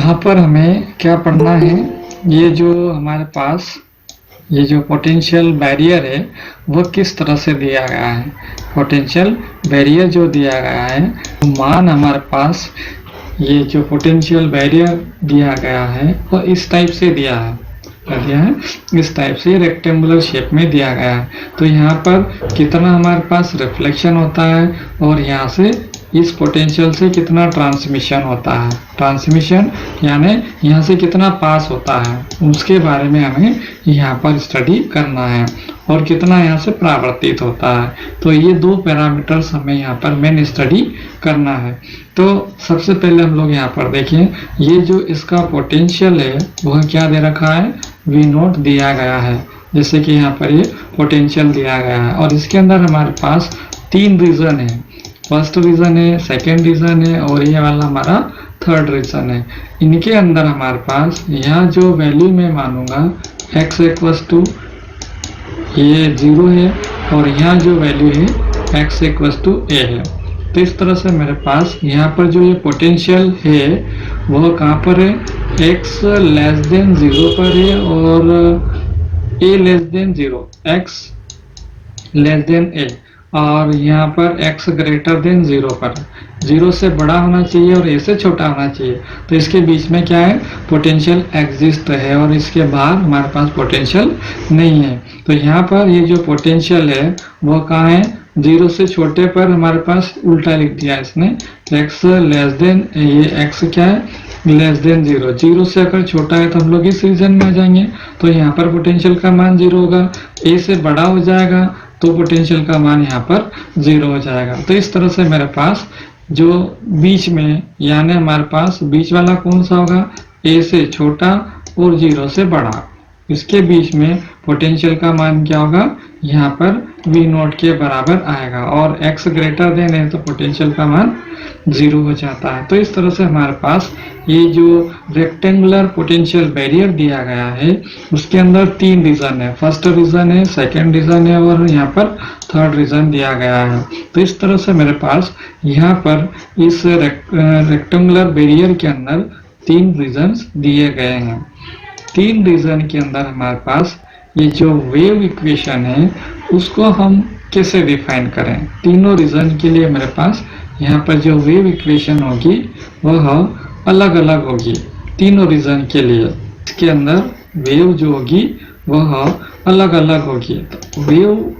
यहाँ पर हमें क्या पढ़ना है, ये जो हमारे पास ये जो पोटेंशियल बैरियर है वह किस तरह से दिया गया है। पोटेंशियल बैरियर जो दिया गया है, मान हमारे पास ये जो पोटेंशियल बैरियर दिया गया है वह इस टाइप से दिया है, इस टाइप से रेक्टेंगुलर शेप में दिया गया है। तो यहाँ पर कितना हमारे पास रिफ्लेक्शन होता है और यहाँ से इस पोटेंशियल से कितना ट्रांसमिशन होता है, ट्रांसमिशन यानी यहाँ से कितना पास होता है, उसके बारे में हमें यहाँ पर स्टडी करना है और कितना यहाँ से परावर्तित होता है। तो ये दो पैरामीटर्स हमें यहाँ पर मेन स्टडी करना है। तो सबसे पहले हम लोग यहाँ पर देखें, ये जो इसका पोटेंशियल है वह क्या दे रखा है, V0 दिया गया है, जैसे कि यहाँ पर ये पोटेंशियल दिया गया है। और इसके अंदर हमारे पास तीन रीजन है, फर्स्ट रीजन है, सेकेंड रीजन है और ये वाला हमारा थर्ड रीजन है। इनके अंदर हमारे पास यहाँ जो वैल्यू मैं मानूंगा x इक्वल्स टू ये 0 है और यहाँ जो वैल्यू है x इक्वल्स टू a है। तो इस तरह से मेरे पास यहाँ पर जो ये पोटेंशियल है वह कहाँ पर है, x लेस देन 0 पर है और a less than 0, x less than a, और यहाँ पर x ग्रेटर देन 0 पर, 0 से बड़ा होना चाहिए और a से छोटा होना चाहिए। तो इसके बीच में क्या है, पोटेंशियल एग्जिस्ट है और इसके बाहर हमारे पास पोटेंशियल नहीं है। तो यहाँ पर ये जो पोटेंशियल है वो कहाँ है, 0 से छोटे पर हमारे पास उल्टा लिख दिया है इसने, x लेस देन, ये x क्या है, लेस देन 0, 0 से अगर छोटा है तो हम लोग इस रीजन में आ जाएंगे। तो यहाँ पर पोटेंशियल का मान 0 होगा, a से बड़ा हो जाएगा तो पोटेंशियल का मान यहाँ पर 0 हो जाएगा। तो इस तरह से मेरे पास जो बीच में, यानी हमारे पास बीच वाला कौन सा होगा, a से छोटा और 0 से बड़ा, इसके बीच में पोटेंशियल का मान क्या होगा, यहाँ पर V0 के बराबर आएगा और x ग्रेटर देन है तो पोटेंशियल का मान 0 हो जाता है। तो इस तरह से हमारे पास ये जो रेक्टेंगुलर पोटेंशियल बैरियर दिया गया है उसके अंदर तीन रीजन है, फर्स्ट रीजन है, सेकेंड रीजन है और यहाँ पर थर्ड रीजन दिया गया है। तो इस तरह से मेरे पास यहाँ पर इस रेक्टेंगुलर बैरियर के अंदर तीन रीजन दिए गए हैं। तीन रीजन के अंदर हमारे पास ये जो वेव इक्वेशन है उसको हम कैसे डिफाइन करें। तीनों रीजन के लिए मेरे पास यहाँ पर जो वेव इक्वेशन होगी वह अलग अलग होगी तीनों रीजन के लिए, इसके अंदर वेव जो होगी वह अलग अलग होगी। तो वेव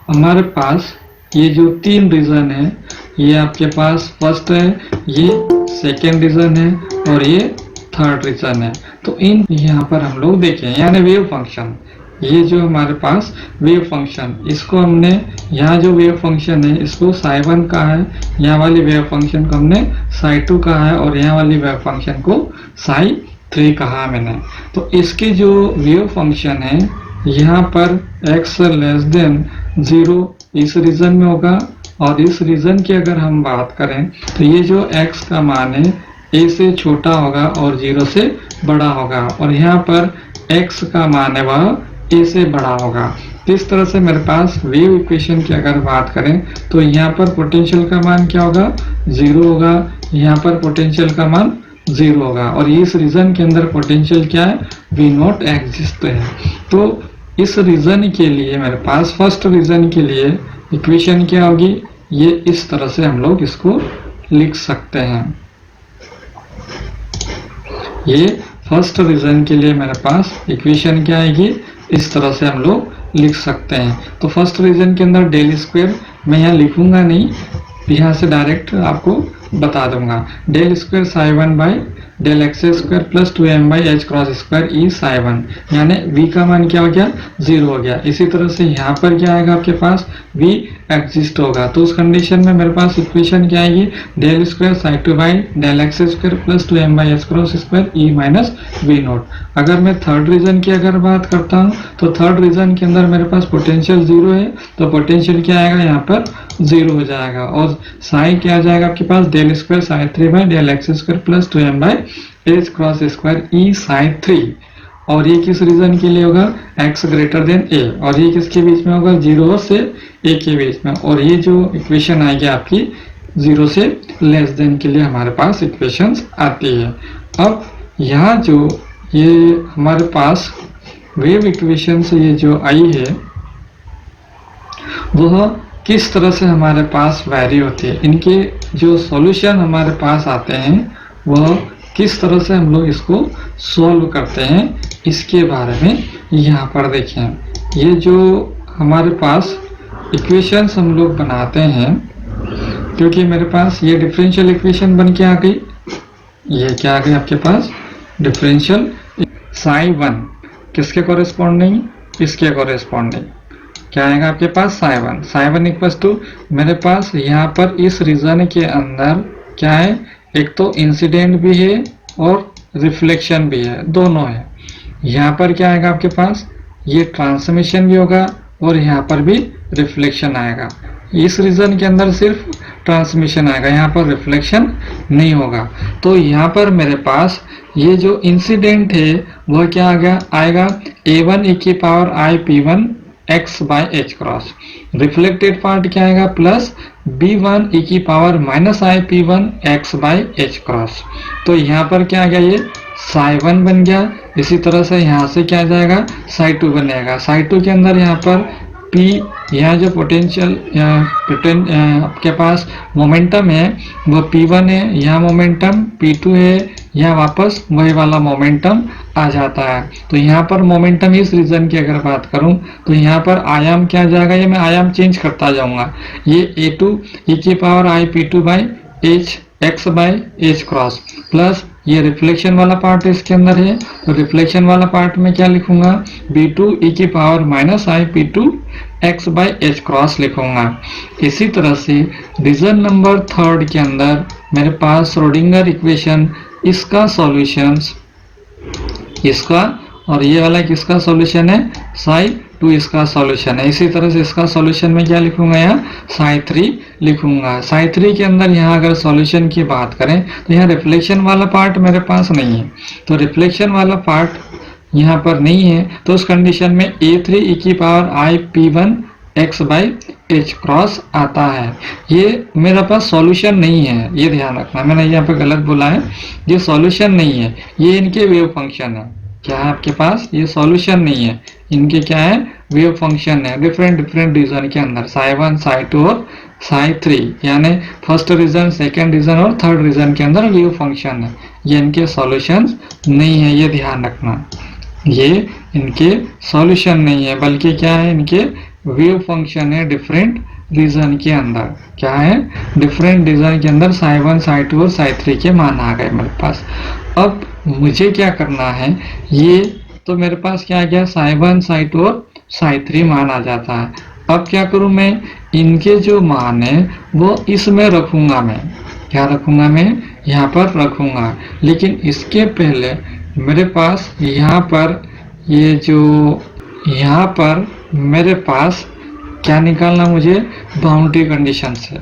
हमारे पास ये जो तीन रीजन है, ये आपके पास फर्स्ट है, ये सेकेंड रीजन है और ये थर्ड रीजन है। तो इन यहाँ पर हम लोग देखें, यानी वेव फंक्शन, ये जो हमारे पास वेव फंक्शन, इसको हमने यहाँ जो वेव फंक्शन है इसको psi1 कहा है, यहाँ वाली वेव फंक्शन को हमने psi2 कहा है और यहाँ वाली वेव फंक्शन को psi3 कहा मैंने। तो इसके जो वेव फंक्शन है यहाँ पर x लेस देन 0 इस रीजन में होगा और इस रीजन की अगर हम बात करें तो ये जो x का मान है a से छोटा होगा और 0 से बड़ा होगा और यहाँ पर x का मान है वह a से बड़ा होगा। तो इस तरह से मेरे पास वेव इक्वेशन की अगर बात करें तो यहाँ पर पोटेंशियल का मान क्या होगा, 0 होगा, यहाँ पर पोटेंशियल का मान 0 होगा और इस रीजन के अंदर पोटेंशियल क्या है, V0 एग्जिस्ट है। तो इस रीजन के लिए मेरे पास फर्स्ट रीजन के लिए इक्वेशन क्या होगी, ये इस तरह से हम लोग इसको लिख सकते हैं। ये फर्स्ट रीजन के लिए मेरे पास इक्वेशन क्या आएगी, इस तरह से हम लोग लिख सकते हैं। तो फर्स्ट रीजन के अंदर डेल स्क्वायर मैं यहाँ लिखूंगा नहीं, यहाँ से डायरेक्ट आपको बता दूंगा, del square psi1 by del x square plus 2m by H cross square e psi1, यानी v का मान क्या हो गया, 0 हो गया। इसी तरह से यहाँ पर क्या आएगा, आपके पास v एग्जिस्ट होगा। तो उस कंडीशन में मेरे पास इक्वेशन क्या आएगी, del square psi2 by del x square plus 2m by H cross square e minus v0। अगर मैं थर्ड रीजन की अगर बात करता हूँ तो थर्ड रीजन के अंदर मेरे पास पोटेंशियल 0 है तो पोटेंशियल क्या आएगा, यहाँ पर 0 हो जाएगा और साई क्या आ जाएगा आपके पास, del square psi3 by del x square plus 2m by H cross square E psi3। और ये किस रीजन के लिए होगा, x ग्रेटर देन a, और ये किसके बीच में होगा, 0 से a के बीच में। और ये जो इक्वेशन आएगी आपकी 0 से लेस देन के लिए हमारे पास इक्वेशंस आती है। अब यहाँ जो ये हमारे पास वेव इक्वेशन से ये जो आई है वह किस तरह से हमारे पास वैरी होती है, इनके जो सॉल्यूशन हमारे पास आते हैं वह किस तरह से हम लोग इसको सॉल्व करते हैं, इसके बारे में यहाँ पर देखें। ये जो हमारे पास इक्वेशंस हम लोग बनाते हैं, क्योंकि मेरे पास ये डिफरेंशियल इक्वेशन बन के आ गई, ये क्या आ गई आपके पास डिफरेंशियल psi1 किसके कॉरेस्पॉन्डिंग, इसके कॉरेस्पॉन्डिंग क्या आएगा आपके पास psi1 इक्वल्स टू मेरे पास यहाँ पर इस रीजन के अंदर क्या है, एक तो इंसिडेंट भी है और रिफ्लेक्शन भी है, दोनों है। यहाँ पर क्या आएगा आपके पास, ये ट्रांसमिशन भी होगा और यहाँ पर भी रिफ्लेक्शन आएगा। इस रीजन के अंदर सिर्फ ट्रांसमिशन आएगा, यहाँ पर रिफ्लेक्शन नहीं होगा। तो यहाँ पर मेरे पास ये जो इंसिडेंट है वह क्या आ गया आएगा a1 e की power i p1 x by h cross. Reflected part क्या आएगा प्लस b1 e की power minus i p1 x by h cross. तो यहाँ पर क्या आ गया, ये psi1 बन गया। इसी तरह से यहाँ से क्या आ जाएगा psi2 बनेगा। psi2 के अंदर यहाँ पर P, यहाँ जो पोटेंशियल आपके पास मोमेंटम है वो P1 है, यहाँ मोमेंटम P2 है, यहाँ वापस वही वाला मोमेंटम आ जाता है। तो यहाँ पर मोमेंटम इस रीजन की अगर बात करूं तो यहाँ पर आयाम क्या जाएगा, ये मैं आयाम चेंज करता जाऊंगा। ये a2 e की power i p2 by h x by h cross plus ये रिफ्लेक्शन वाला पार्ट इसके अंदर है, तो रिफ्लेक्शन वाला पार्ट में क्या लिखूंगा b2 e की power minus i p2 x by h cross लिखूंगा। इसी तरह से रीजन नंबर 3 के अंदर मेरे पास श्रोडिंगर इक्वेशन, इसका सॉल्यूशंस, इसका और ये वाला किसका सॉल्यूशन है psi2 इसका सॉल्यूशन है। इसी तरह से इसका सॉल्यूशन में क्या लिखूंगा, यहाँ psi3 लिखूंगा। psi3 के अंदर यहाँ अगर सॉल्यूशन की बात करें तो यहाँ रिफ्लेक्शन वाला पार्ट मेरे पास नहीं है, तो रिफ्लेक्शन वाला पार्ट यहाँ पर नहीं है, तो उस कंडीशन में a3 e की power i p1 x by h cross आता है। ये मेरा पास सॉल्यूशन नहीं है, ये ध्यान रखना, मैंने यहाँ पे गलत बोला है, ये सॉल्यूशन नहीं है, ये इनके वेव फंक्शन है। क्या है आपके पास, ये सॉल्यूशन नहीं है, इनके क्या है वेव फंक्शन है डिफरेंट रीजन के अंदर psi1 psi2 और psi3, यानी फर्स्ट रीजन, सेकेंड रीजन और थर्ड रीजन के अंदर वेव फंक्शन है। ये इनके सॉल्यूशंस नहीं है, ये ध्यान रखना, ये इनके सॉल्यूशन नहीं है, बल्कि क्या है इनके वेव फंक्शन है डिफरेंट रीजन के अंदर। क्या है डिफरेंट रीजन के अंदर psi1 psi2 और psi3 के मान आ गए मेरे पास। अब मुझे क्या करना है, ये तो मेरे पास क्या आ गया psi1 psi2 और psi3 मान आ जाता है। अब क्या करूं मैं, इनके जो मान है वो इसमें रखूंगा, मैं क्या रखूंगा, मैं यहाँ पर रखूंगा। लेकिन इसके पहले मेरे पास यहाँ पर ये जो यहाँ पर मेरे पास क्या निकालना, मुझे बाउंड्री कंडीशन से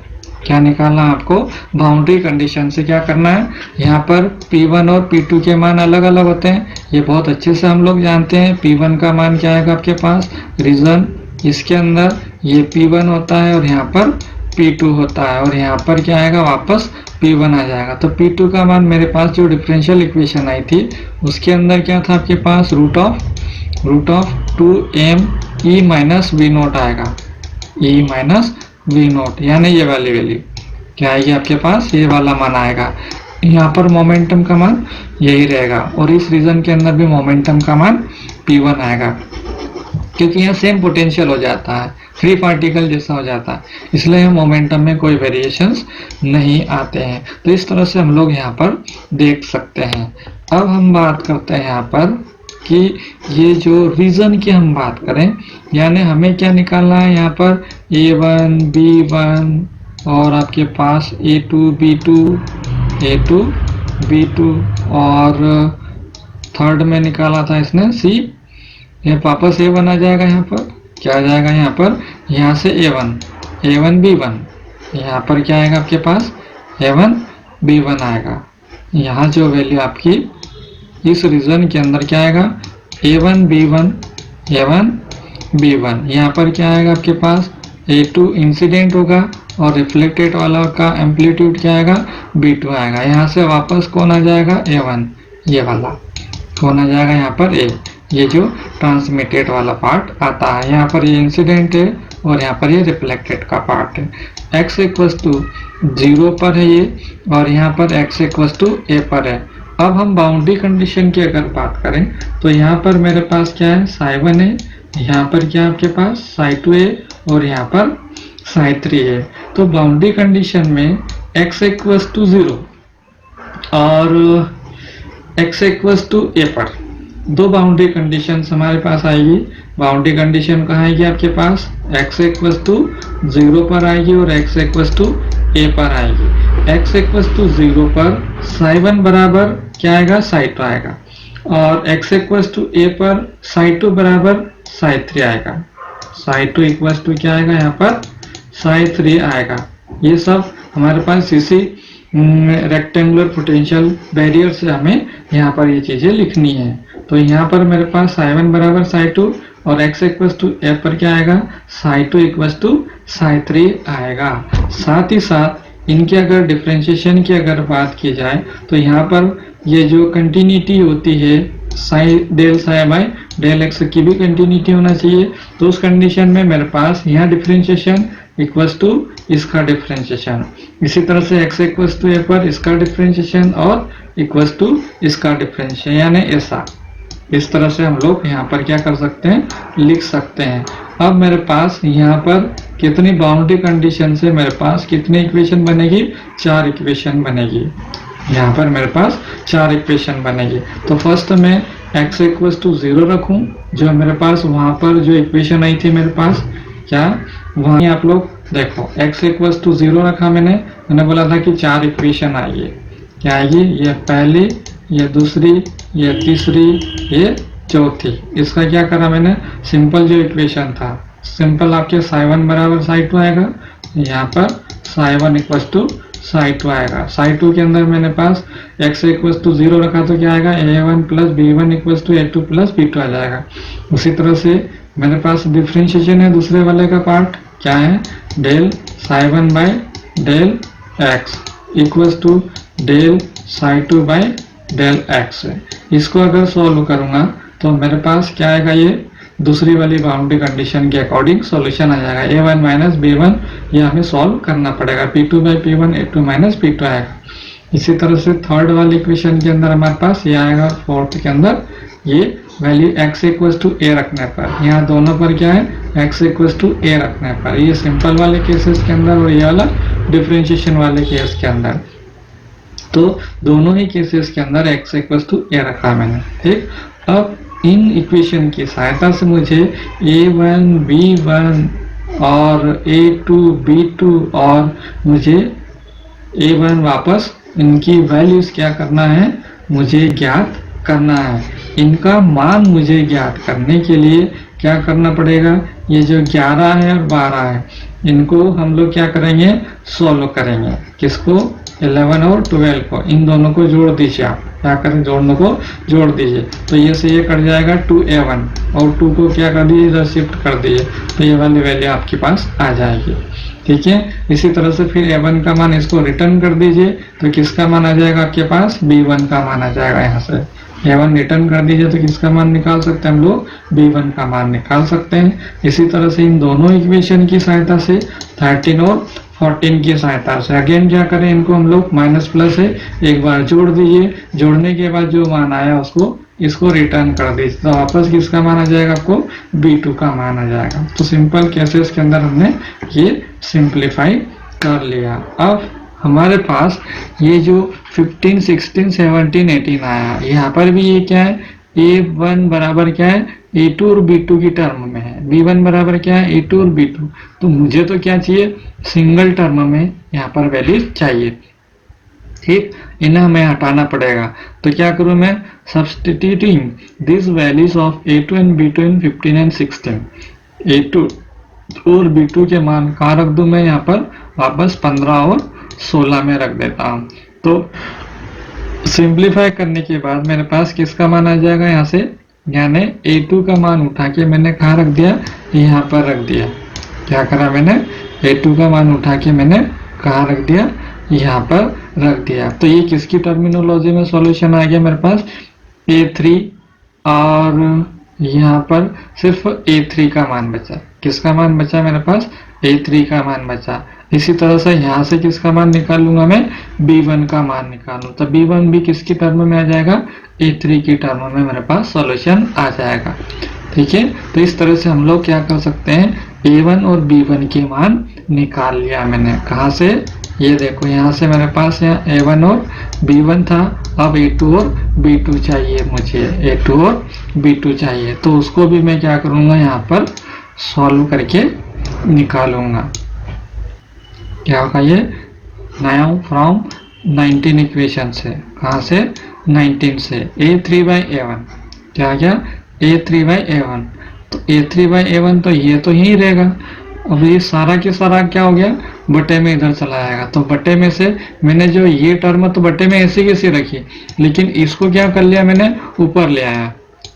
क्या निकालना, आपको बाउंड्री कंडीशन से क्या करना है। यहाँ पर P1 और P2 के मान अलग अलग होते हैं, ये बहुत अच्छे से हम लोग जानते हैं। P1 का मान क्या आएगा आपके पास, रीजन इसके अंदर ये P1 होता है और यहाँ पर P2 होता है, और यहाँ पर क्या आएगा वापस P1 आ जाएगा। तो P2 का मान मेरे पास जो डिफरेंशियल इक्वेशन आई थी उसके अंदर क्या था आपके पास, root of 2m e minus V naught आएगा, e माइनस वी नोट, यानी ये वाली वैल्यू क्या आएगी आपके पास, ये वाला मान आएगा। यहाँ पर मोमेंटम का मान यही रहेगा और इस रीजन के अंदर भी मोमेंटम का मान P1 आएगा, क्योंकि यहाँ सेम पोटेंशियल हो जाता है, फ्री पार्टिकल जैसा हो जाता है, इसलिए मोमेंटम में कोई वेरिएशंस नहीं आते हैं। तो इस तरह से हम लोग यहाँ पर देख सकते हैं। अब हम बात करते हैं यहाँ पर कि ये जो रीजन की हम बात करें, यानी हमें क्या निकालना है यहाँ पर a1 b1 और आपके पास a2 b2 और थर्ड में निकाला था इसने c, ये वापस a1 आ जाएगा। यहाँ पर क्या आ जाएगा, यहाँ पर यहाँ से a1 b1, यहाँ पर क्या आएगा आपके पास a1 b1 आएगा। यहाँ जो वैल्यू आपकी इस रीजन के अंदर क्या आएगा a1 b1, यहाँ पर क्या आएगा आपके पास a2 इंसिडेंट होगा और रिफ्लेक्टेड वाला का एम्पलीट्यूड क्या आएगा b2 आएगा। यहाँ से वापस कौन आ जाएगा ये वाला कौन आ जाएगा यहाँ पर ए, ये जो ट्रांसमिटेड वाला पार्ट आता है। यहाँ पर ये इंसिडेंट है और यहाँ पर ये रिफ्लेक्टेड का पार्ट है। x इक्वस टू 0 पर है ये और यहाँ पर x इक्वस टू a पर है। अब हम बाउंड्री कंडीशन की अगर बात करें तो यहाँ पर मेरे पास क्या है, psi1 है, यहाँ पर क्या आपके पास psi2 है और यहाँ पर psi3 है। तो बाउंड्री कंडीशन में x इक्वस टू 0 और x इक्वस टू a पर दो बाउंड्री कंडीशन हमारे पास आएगी। बाउंड्री कंडीशन कहाँ आएगी आपके पास, x इक्वस टू 0 पर आएगी और x इक्वस टू a पर आएगी। x इक्वस टू 0 पर psi1 बराबर क्या आएगा, psi2 आएगा और x इक्वस टू a पर psi2 बराबर psi3 आएगा। psi2 इक्वस टू क्या आएगा, यहाँ पर psi3 आएगा। ये सब हमारे पास इसी रेक्टेंगुलर पोटेंशियल बैरियर से हमें यहाँ पर ये चीजें लिखनी है। तो यहाँ पर मेरे पास psi1 बराबर psi2 और x इक्वस टू a पर क्या आएगा, psi2 इक्वस टू psi3 आएगा। साथ ही साथ इनके अगर डिफरेंशिएशन की अगर बात की जाए तो यहाँ पर ये जो कंटिन्यूटी होती है del psi by del x की भी कंटिन्यूटी होना चाहिए। तो उस कंडीशन में मेरे पास यहाँ डिफरेंशिएशन इक्वस टू इसका डिफरेंशिएशन, इसी तरह से x इक्वस टू a पर इसका डिफरेंशिएशन और इक्वस टू इसका डिफरेंशिएशन, यानी ऐसा इस तरह से हम लोग यहाँ पर क्या कर सकते हैं, लिख सकते हैं। अब मेरे पास यहाँ पर कितनी बाउंड्री कंडीशन से मेरे पास कितनी इक्वेशन बनेगी, 4 इक्वेशन बनेगी। यहाँ पर मेरे पास 4 इक्वेशन बनेगी। तो फर्स्ट में x इक्वस टू 0 रखूँ, जो मेरे पास वहाँ पर जो इक्वेशन आई थी मेरे पास क्या, वहाँ आप लोग देखो x इक्वस टू 0 रखा मैंने बोला था कि 4 इक्वेशन आएगी। क्या आएगी, ये पहली, ये दूसरी, ये तीसरी, ये चौथी। इसका क्या करा मैंने, सिंपल जो इक्वेशन था सिंपल आपके psi1 बराबर psi2 आएगा, यहाँ पर psi1 इक्वस टू psi2 आएगा। psi2 के अंदर मैंने पास x इक्वस टू 0 रखा तो क्या आएगा, a1 plus b1 equals to a2 plus b2 आ जाएगा। उसी तरह से मेरे पास डिफरेंशिएशन है दूसरे वाले का पार्ट, क्या है, del psi1 by del x equals to del psi2 by del x है। इसको अगर सॉल्व करूंगा तो मेरे पास क्या आएगा, ये दूसरी वाली बाउंड्री कंडीशन के अकॉर्डिंग सॉल्यूशन आ जाएगा। a1 माइनस b1 ये हमें सॉल्व करना पड़ेगा, p2 by p1 a2 minus p2 आएगा। इसी तरह से थर्ड वाली इक्वेशन के अंदर हमारे पास ये आएगा, फोर्थ के अंदर ये value x equals to a रखने पर, यहाँ दोनों पर क्या है, x इक्वस टू a रखने पर, ये सिंपल वाले केसेस के अंदर और ये वाला डिफरेंशिएशन वाले केस के अंदर। तो दोनों ही केसेस के अंदर x इक्वस टू a रखा मैंने, ठीक। अब इन इक्वेशन की सहायता से मुझे a1 b1 और a2 b2 और मुझे a1 वापस इनकी वैल्यूज क्या करना है, मुझे ज्ञात करना है। इनका मान मुझे ज्ञात करने के लिए क्या करना पड़ेगा, ये जो 11 है और 12 है इनको हम लोग क्या करेंगे, सोल्व करेंगे। किसको, 11 और 12 को, इन दोनों को जोड़ दीजिए। आप क्या करें, जोड़ने को जोड़ दीजिए तो ये से ये कट जाएगा 2a1 और 2 को क्या कर दीजिए, इधर शिफ्ट कर दीजिए तो ये वाली वैल्यू आपके पास आ जाएगी, ठीक है। इसी तरह से फिर a1 का मान इसको रिटर्न कर दीजिए तो किसका मान आ जाएगा आपके पास, b1 का मान आ जाएगा। यहाँ से a1 रिटर्न कर दीजिए तो किसका मान निकाल सकते हैं हम लोग, b1 का मान निकाल सकते हैं। इसी तरह से इन दोनों इक्वेशन की सहायता से 13 और 14 की सहायता से अगेन क्या करें, इनको हम लोग माइनस प्लस है एक बार जोड़ दीजिए, जोड़ने के बाद जो मान आया उसको इसको रिटर्न कर दीजिए तो वापस किसका मान आ जाएगा, आपको b2 का मान आ जाएगा। तो सिंपल केसेस के अंदर हमने ये सिंप्लीफाई कर लिया। अब हमारे पास ये जो 15, 16, 17, 18 आया, यहाँ पर भी ये क्या है, a1 बराबर क्या है, a2 और b2 की टर्म में है, b1 बराबर क्या है, a2 और b2। तो मुझे तो क्या चाहिए, सिंगल टर्म में यहाँ पर वैल्यू चाहिए, ठीक। इन्हें हमें हटाना पड़ेगा तो क्या करूँ मैं, substituting this values of a2 and b2 in 15 and 16, a2 और b2 के मान कहाँ रख दूं मैं, यहाँ पर वापस 15 और 16 में रख देता हूँ। तो सिंप्लीफाई करने के बाद मेरे पास किसका मान आ जाएगा, यहाँ से यानी a2 का मान उठा के मैंने कहाँ रख दिया, यहाँ पर रख दिया। क्या करा मैंने, a2 का मान उठा के मैंने कहाँ रख दिया, यहाँ पर रख दिया। तो ये किसकी टर्मिनोलॉजी में सॉल्यूशन आ गया मेरे पास, A3, और यहाँ पर सिर्फ A3 का मान बचा। किसका मान बचा मेरे पास, A3 का मान बचा। इसी तरह से यहाँ से किसका मान निकालूंगा मैं, B1 का मान निकालूं, तो B1 भी किसकी टर्म में आ जाएगा, A3 की टर्म में मेरे पास सॉल्यूशन आ जाएगा। ठीक है, तो इस तरह से हम लोग क्या कर सकते हैं, A1 और B1 के मान निकाल लिया मैंने। कहाँ से, ये देखो यहाँ से मेरे पास यहाँ A1 और B1 था, अब A2 और B2 चाहिए मुझे, A2 और B2 चाहिए, तो उसको भी मैं क्या करूँगा, यहाँ पर सॉल्व करके निकालूंगा। क्या होगा ये, नाउ फ्रॉम 19 इक्वेशन से, कहाँ से, 19 से, A3/A1 क्या आ गया, A3/A1, तो A3/A1 तो ये तो यही रहेगा। अब ये सारा के सारा क्या हो गया, बटे में इधर चला आएगा, तो बटे में से मैंने जो ये टर्म तो बटे में ऐसी कैसी रखी, लेकिन इसको क्या कर लिया मैंने, ऊपर ले आया,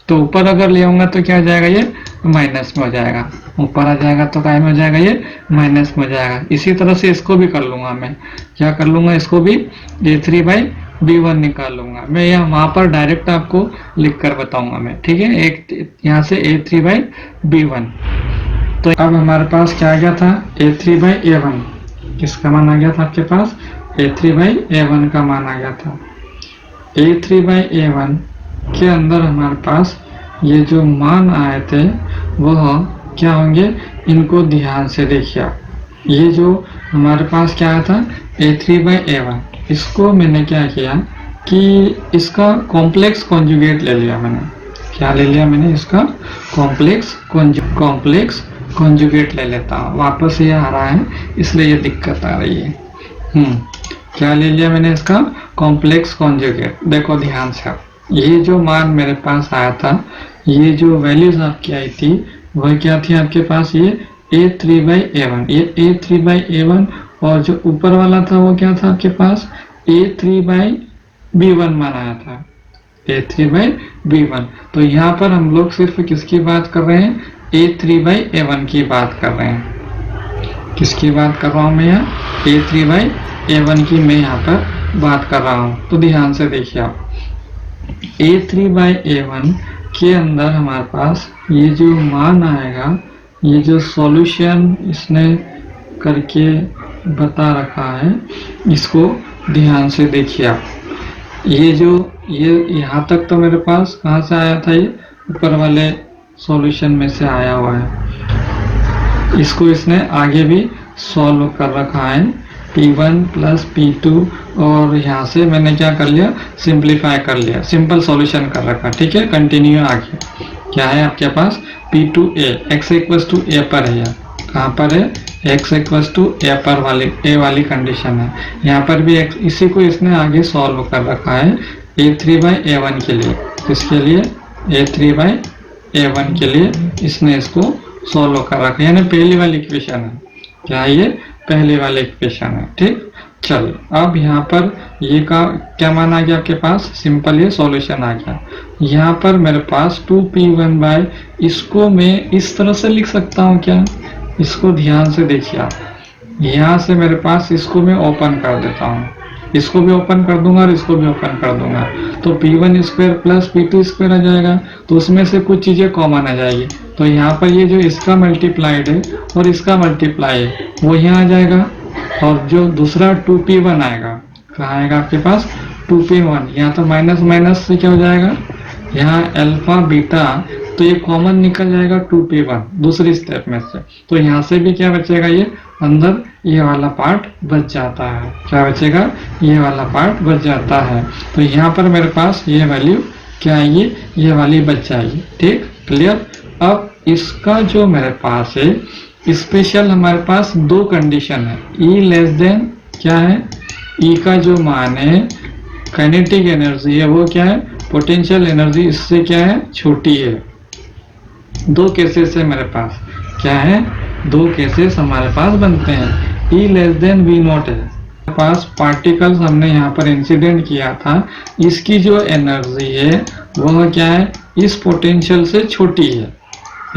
तो ऊपर अगर ले आऊंगा तो क्या हो जाएगा, ये माइनस में हो जाएगा, ऊपर आ जाएगा तो काय में हो जाएगा, ये माइनस में हो जाएगा। इसी तरह से इसको भी कर लूंगा मैं, क्या कर लूंगा, इसको भी A3/B1 निकाल लूंगा मैं, यहाँ वहां पर डायरेक्ट आपको लिख कर बताऊंगा मैं। ठीक है, एक यहाँ से A3/B1, तो अब हमारे पास क्या आ गया था, A3/A1, किसका मान आ गया था आपके पास, A3/A1 का मान आ गया था। A3/A1 के अंदर हमारे पास ये जो मान आए थे वह क्या होंगे, इनको ध्यान से देखिए आप। ये जो हमारे पास क्या आया था, A3/A1, इसको मैंने क्या किया कि इसका कॉम्प्लेक्स कॉन्जुगेट ले लिया मैंने। क्या ले लिया मैंने, इसका कॉम्प्लेक्स कॉन्जुगेट ले लेता हूँ। वापस ये आ रहा है इसलिए ये दिक्कत आ रही है। क्या ले लिया मैंने, इसका कॉम्प्लेक्स कॉन्जुगेट। देखो ध्यान से, ये जो मान मेरे पास आया था, ये जो वैल्यूज आपकी आई थी वह क्या थी आपके पास, ये A3/A1, ये A3/A1, और जो ऊपर वाला था वो क्या था आपके पास, A3/B1 मान आया था, A3/B1। तो यहाँ पर हम लोग सिर्फ किसकी बात कर रहे हैं, A3/A1 की बात कर रहे हैं। किसकी बात कर रहा हूँ मैं यहाँ, A3/A1 की मैं यहाँ पर बात कर रहा हूँ। तो ध्यान से देखिए आप, A3/A1 के अंदर हमारे पास ये जो मान आएगा, ये जो सॉल्यूशन इसने करके बता रखा है, इसको ध्यान से देखिए आप। ये जो ये यहाँ तक तो मेरे पास कहाँ से आया था, ये ऊपर वाले सॉल्यूशन में से आया हुआ है। इसको इसने आगे भी सॉल्व कर रखा है, P1 प्लस P2, और यहाँ से मैंने क्या कर लिया, सिंप्लीफाई कर लिया, सिंपल सॉल्यूशन कर रखा। ठीक है, कंटिन्यू आगे क्या है आपके पास, P2A, x equals to A पर है, कहाँ पर है, x इक्वल्स टू A पर वाली A वाली कंडीशन है। यहाँ पर भी इसी को इसने आगे सॉल्व कर रखा है A3/A1 के लिए। किसके लिए, A3/A1 के लिए इसने इसको सॉल्व कर रखा है, यानी पहली वाली इक्वेशन है। क्या है ये, पहले वाले इक्वेशन है। ठीक, चलो अब यहाँ पर ये का क्या मान आ गया आपके पास, सिंपल ये सॉल्यूशन आ गया। यहाँ पर मेरे पास 2P1 इसको मैं इस तरह से लिख सकता हूँ क्या, इसको ध्यान से देखिए आप। यहाँ से मेरे पास इसको मैं ओपन कर देता हूँ, इसको भी ओपन कर दूंगा और इसको भी ओपन कर दूंगा, तो P1² प्लस P2² आ जाएगा, तो उसमें से कुछ चीजें कॉमन आ जाएगी। तो यहाँ पर ये जो इसका मल्टीप्लाइड है और इसका मल्टीप्लाई है वो यहाँ आ जाएगा, और जो दूसरा 2P1 आएगा, कहाँ आएगा आपके पास, 2P1, यहाँ तो माइनस माइनस से क्या हो जाएगा, यहाँ अल्फा बीटा, तो ये कॉमन निकल जाएगा 2P1 दूसरी स्टेप में से। तो यहाँ से भी क्या बचेगा, ये अंदर ये वाला पार्ट बच जाता है। क्या बचेगा, ये वाला पार्ट बच जाता है। तो यहाँ पर मेरे पास ये वैल्यू क्या आएगी, ये वाली बच जाएगी। ठीक, क्लियर। अब इसका जो मेरे पास है स्पेशल, हमारे पास दो कंडीशन है, E लेस देन क्या है, E का जो मान है काइनेटिक एनर्जी है वो क्या है, पोटेंशियल एनर्जी इससे क्या है, छोटी है। दो केसेस है मेरे पास, क्या है, दो केसेस हमारे पास बनते हैं। E लेस देन V0 है, पास पार्टिकल्स हमने यहाँ पर इंसिडेंट किया था, इसकी जो एनर्जी है वह क्या है, इस पोटेंशियल से छोटी है,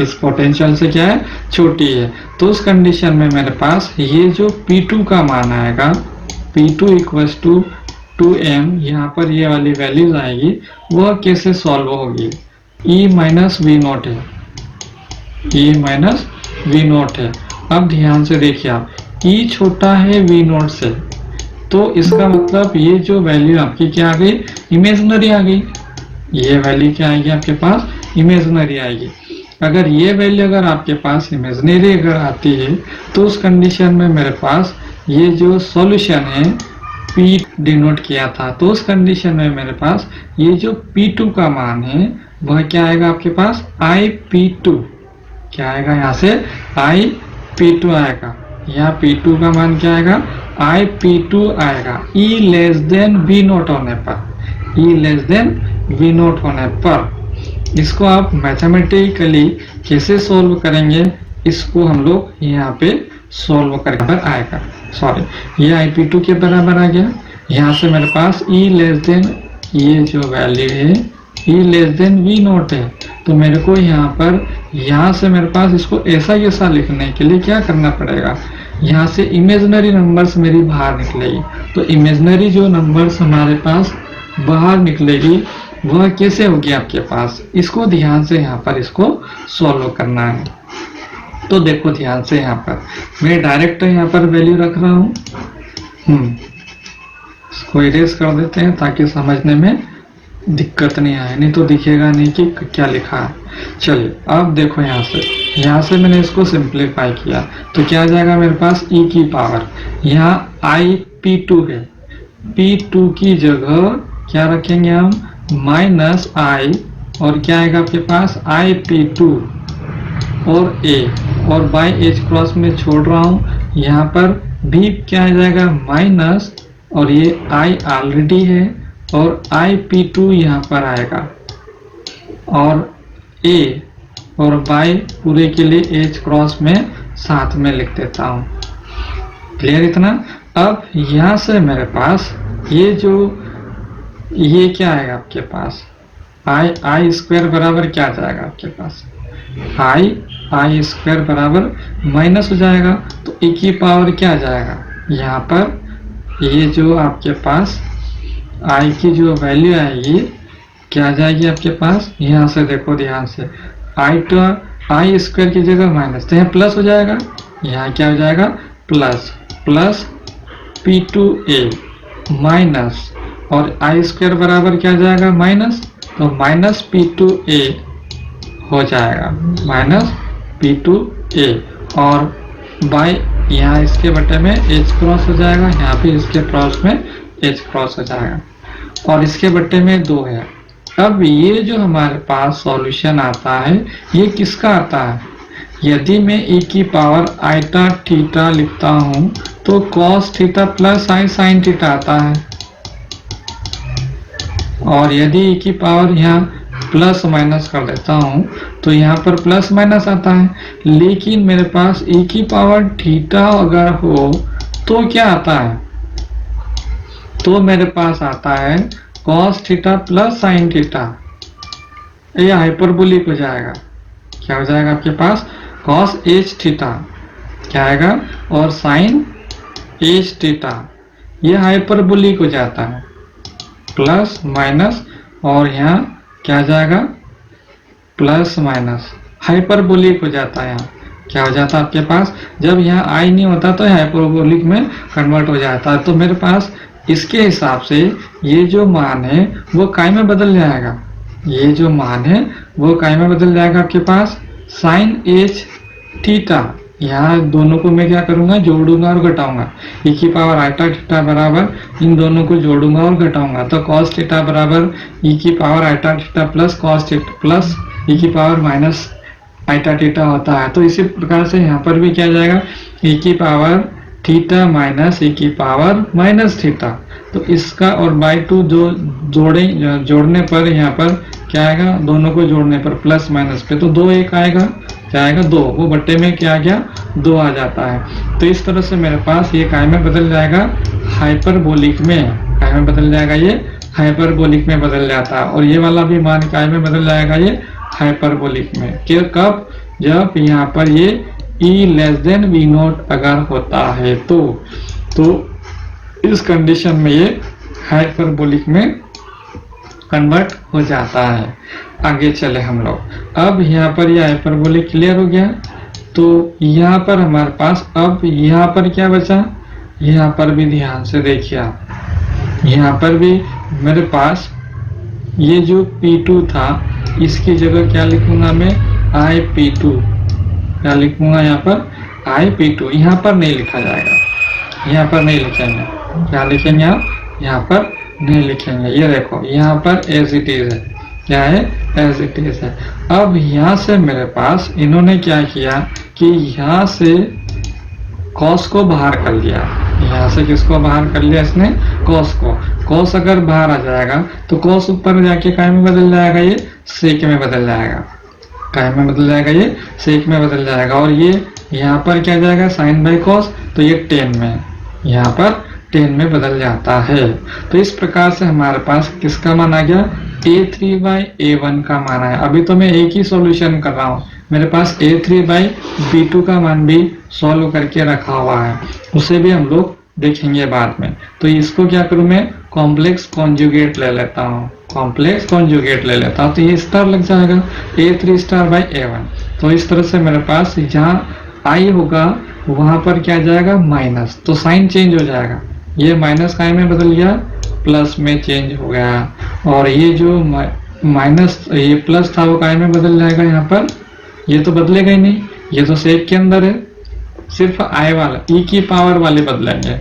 इस पोटेंशियल से क्या है, छोटी है। तो उस कंडीशन में मेरे पास ये जो P2 का मान आएगा, P2 इक्वल्स टू 2m, यहाँ पर ये वाली वैल्यूज आएगी, वह कैसे सॉल्व होगी? E माइनस वी नोट है, E माइनस वी नोट है। अब ध्यान से देखिए आप, E छोटा है वी नोट से, तो इसका मतलब ये जो वैल्यू आपकी क्या आ गई? इमेजिनरी आ गई। ये वैल्यू क्या आएगी आपके पास? इमेजिनरी आएगी। अगर ये वैल्यू अगर आपके पास इमेजिनरी अगर आती है, तो उस कंडीशन में मेरे पास ये जो सॉल्यूशन है P डिनोट किया था, तो उस कंडीशन में मेरे पास ये जो P2 का मान है वह क्या आएगा आपके पास? IP2। क्या आएगा यहाँ से? IP2 आएगा। यहाँ P2 का मान क्या आएगा? IP2 आएगा। E less then V note होने पर, E less then V note होने पर। इसको आप मैथमेटिकली कैसे सॉल्व करेंगे, इसको हम लोग यहाँ पे सॉल्व करके आएगा। सॉरी, ये IP2 के बराबर आ गया। यहाँ से मेरे पास E लेस देन, ये जो वैल्यू है E less then V note है, तो मेरे को यहाँ से मेरे पास इसको ऐसा लिखने के लिए क्या करना पड़ेगा? यहाँ से इमेजिनरी नंबर्स मेरी बाहर निकलेगी। तो इमेजिनरी जो नंबर्स हमारे पास बाहर निकलेगी वह कैसे होगी आपके पास? इसको ध्यान से यहाँ पर इसको सॉल्व करना है। तो देखो ध्यान से, यहाँ पर मैं डायरेक्ट यहाँ पर वैल्यू रख रहा हूँ। इसको इरेज कर देते हैं ताकि समझने में दिक्कत नहीं आए, नहीं तो दिखेगा नहीं कि क्या लिखा है। चलिए अब देखो, यहाँ से मैंने इसको सिंप्लीफाई किया तो क्या आ जाएगा मेरे पास? E की पावर, यहाँ IP2 है, P2 की जगह क्या रखेंगे हम? माइनस I, और क्या आएगा आपके पास? IP2 और A, और बाई H क्रॉस में छोड़ रहा हूँ। यहाँ पर भी क्या आ जाएगा? माइनस, और ये I ऑलरेडी है, और IP2 यहाँ पर आएगा, और A और बाई पूरे के लिए H क्रॉस में साथ में लिख देता हूँ। क्लियर इतना? अब यहाँ से मेरे पास ये क्या आएगा आपके पास? I स्क्वायर बराबर क्या आ जाएगा आपके पास? I स्क्वायर बराबर माइनस हो जाएगा, तो E की पावर क्या आ जाएगा? यहाँ पर ये जो आपके पास I की जो वैल्यू आएगी क्या आ जाएगी आपके पास? यहाँ से देखो ध्यान से, I स्क्वायर की जगह माइनस, तो यहाँ प्लस हो जाएगा। यहाँ क्या हो जाएगा? प्लस P2A माइनस, और I स्क्वायर बराबर क्या आ जाएगा? माइनस, तो माइनस P2A हो जाएगा, माइनस P2A, और बाई यहाँ इसके बटे में H क्रॉस हो जाएगा, यहाँ पे इसके क्रॉस में H क्रॉस हो जाएगा, और इसके बटे में 2 है। अब ये जो हमारे पास सॉल्यूशन आता है, ये किसका आता है? यदि मैं E की पावर आइटा थीटा लिखता हूँ तो cos theta plus I sin theta आता है, और यदि E की पावर यहाँ प्लस माइनस कर देता हूँ तो यहाँ पर प्लस माइनस आता है। लेकिन मेरे पास E की पावर थीटा अगर हो तो क्या आता है? तो मेरे पास आता है cos theta plus sin theta. ये हाइपरबोलिक हो जाएगा। क्या हो जाएगा आपके पास? cos h थीटा क्या आएगा, और sin h थीटा। ये हाइपरबोलिक हो जाता है, प्लस माइनस, और यहाँ क्या आ जाएगा? प्लस माइनस, हाइपरबोलिक हो जाता है। यहाँ क्या हो जाता है आपके पास? जब यहाँ I नहीं होता तो हाइपरबोलिक में कन्वर्ट हो जाता है। तो मेरे पास इसके हिसाब से ये जो मान है वो काय में बदल जाएगा। ये जो मान है वो काय में बदल जाएगा आपके पास? Sign h theta. यहाँ दोनों को मैं क्या करूंगा? जोड़ूंगा और घटाऊंगा। e की पावर आइटा थीटा बराबर इन दोनों को जोड़ूंगा और घटाऊंगा, तो cos थीटा बराबर e की power iota theta plus cos theta plus e की पावर माइनस आइटा थीटा होता है। तो इसी प्रकार से यहाँ पर भी क्या जाएगा? e की पावर थीटा माइनस e की पावर माइनस थीटा। तो इसका और बाई 2 जो जोड़ने पर यहाँ पर क्या आएगा? दोनों को जोड़ने पर प्लस माइनस पे तो 2 एक आएगा, क्या आएगा? 2, वो बट्टे में क्या आ गया? 2 आ जाता है। तो इस तरह से मेरे पास ये काय में बदल जाएगा? हाइपरबोलिक में। काय में बदल जाएगा? ये हाइपरबोलिक में बदल जाता है। और ये वाला भी मान काय में बदल जाएगा? ये हाइपरबोलिक में। कब? जब यहाँ पर ये E less then V note अगर होता है तो इस कंडीशन में ये हाइपरबोलिक में कन्वर्ट हो जाता है। आगे चले हम लोग। अब यहाँ पर ये हाइपरबोलिक क्लियर हो गया। तो यहाँ पर हमारे पास अब यहाँ पर क्या बचा, यहाँ पर भी ध्यान से देखिए आप, यहाँ पर भी मेरे पास ये जो P2 था इसकी जगह क्या लिखूंगा मैं, IP2। क्या लिखूंगा यहाँ पर, IP2। यहाँ पर नहीं लिखा जाएगा, यहाँ पर नहीं लिखेंगे। क्या लिखेंगे आप, यहाँ पर नहीं लिखेंगे। ये देखो यहाँ पर एज इट इज है, क्या है, एज इट इज है। अब यहाँ से मेरे पास इन्होंने क्या किया कि यहाँ से कॉस को बाहर कर लिया। यहाँ से किसको बाहर कर लिया इसने, कॉस को। कॉस अगर बाहर आ जाएगा तो कॉस ऊपर जाके काय में बदल जाएगा, ये सेक में बदल जाएगा। काय में बदल जाएगा, ये सेक में बदल जाएगा। और ये यहाँ पर क्या जाएगा, साइन बाई कॉस, तो ये टेन में, यहाँ पर 10 में बदल जाता है। तो इस प्रकार से हमारे पास किसका मान आ गया, A3/A1 का मान है। अभी तो मैं एक ही सॉल्यूशन कर रहा हूँ, मेरे पास A3/B2 का मान भी सॉल्व करके रखा हुआ है, उसे भी हम लोग देखेंगे बाद में। तो इसको क्या करूँ मैं, कॉम्प्लेक्स कॉन्जुगेट ले लेता हूँ, कॉम्प्लेक्स कॉन्जुगेट ले लेता हूँ। तो ये स्टार लग जाएगा A3*/A1। तो इस तरह से मेरे पास जहाँ I होगा वहां पर क्या जाएगा, माइनस, तो साइन चेंज हो जाएगा। ये माइनस काय में बदल गया, प्लस में चेंज हो गया। और ये जो माइनस, ये प्लस था वो काय में बदल जाएगा यहाँ पर, ये तो बदलेगा ही नहीं, ये तो सेक के अंदर है। सिर्फ आई वाला, ई की पावर वाले बदलेंगे।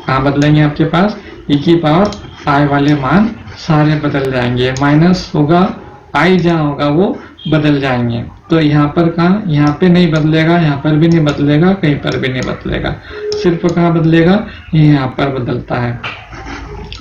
कहाँ बदलेंगे, आपके पास ई की पावर आई वाले मान सारे बदल जाएंगे। माइनस होगा, आई जहाँ होगा वो बदल जाएंगे। तो यहाँ पर कहाँ, यहाँ पे नहीं बदलेगा, यहाँ पर भी नहीं बदलेगा, कहीं पर भी नहीं बदलेगा। सिर्फ कहाँ बदलेगा, यहाँ पर बदलता है।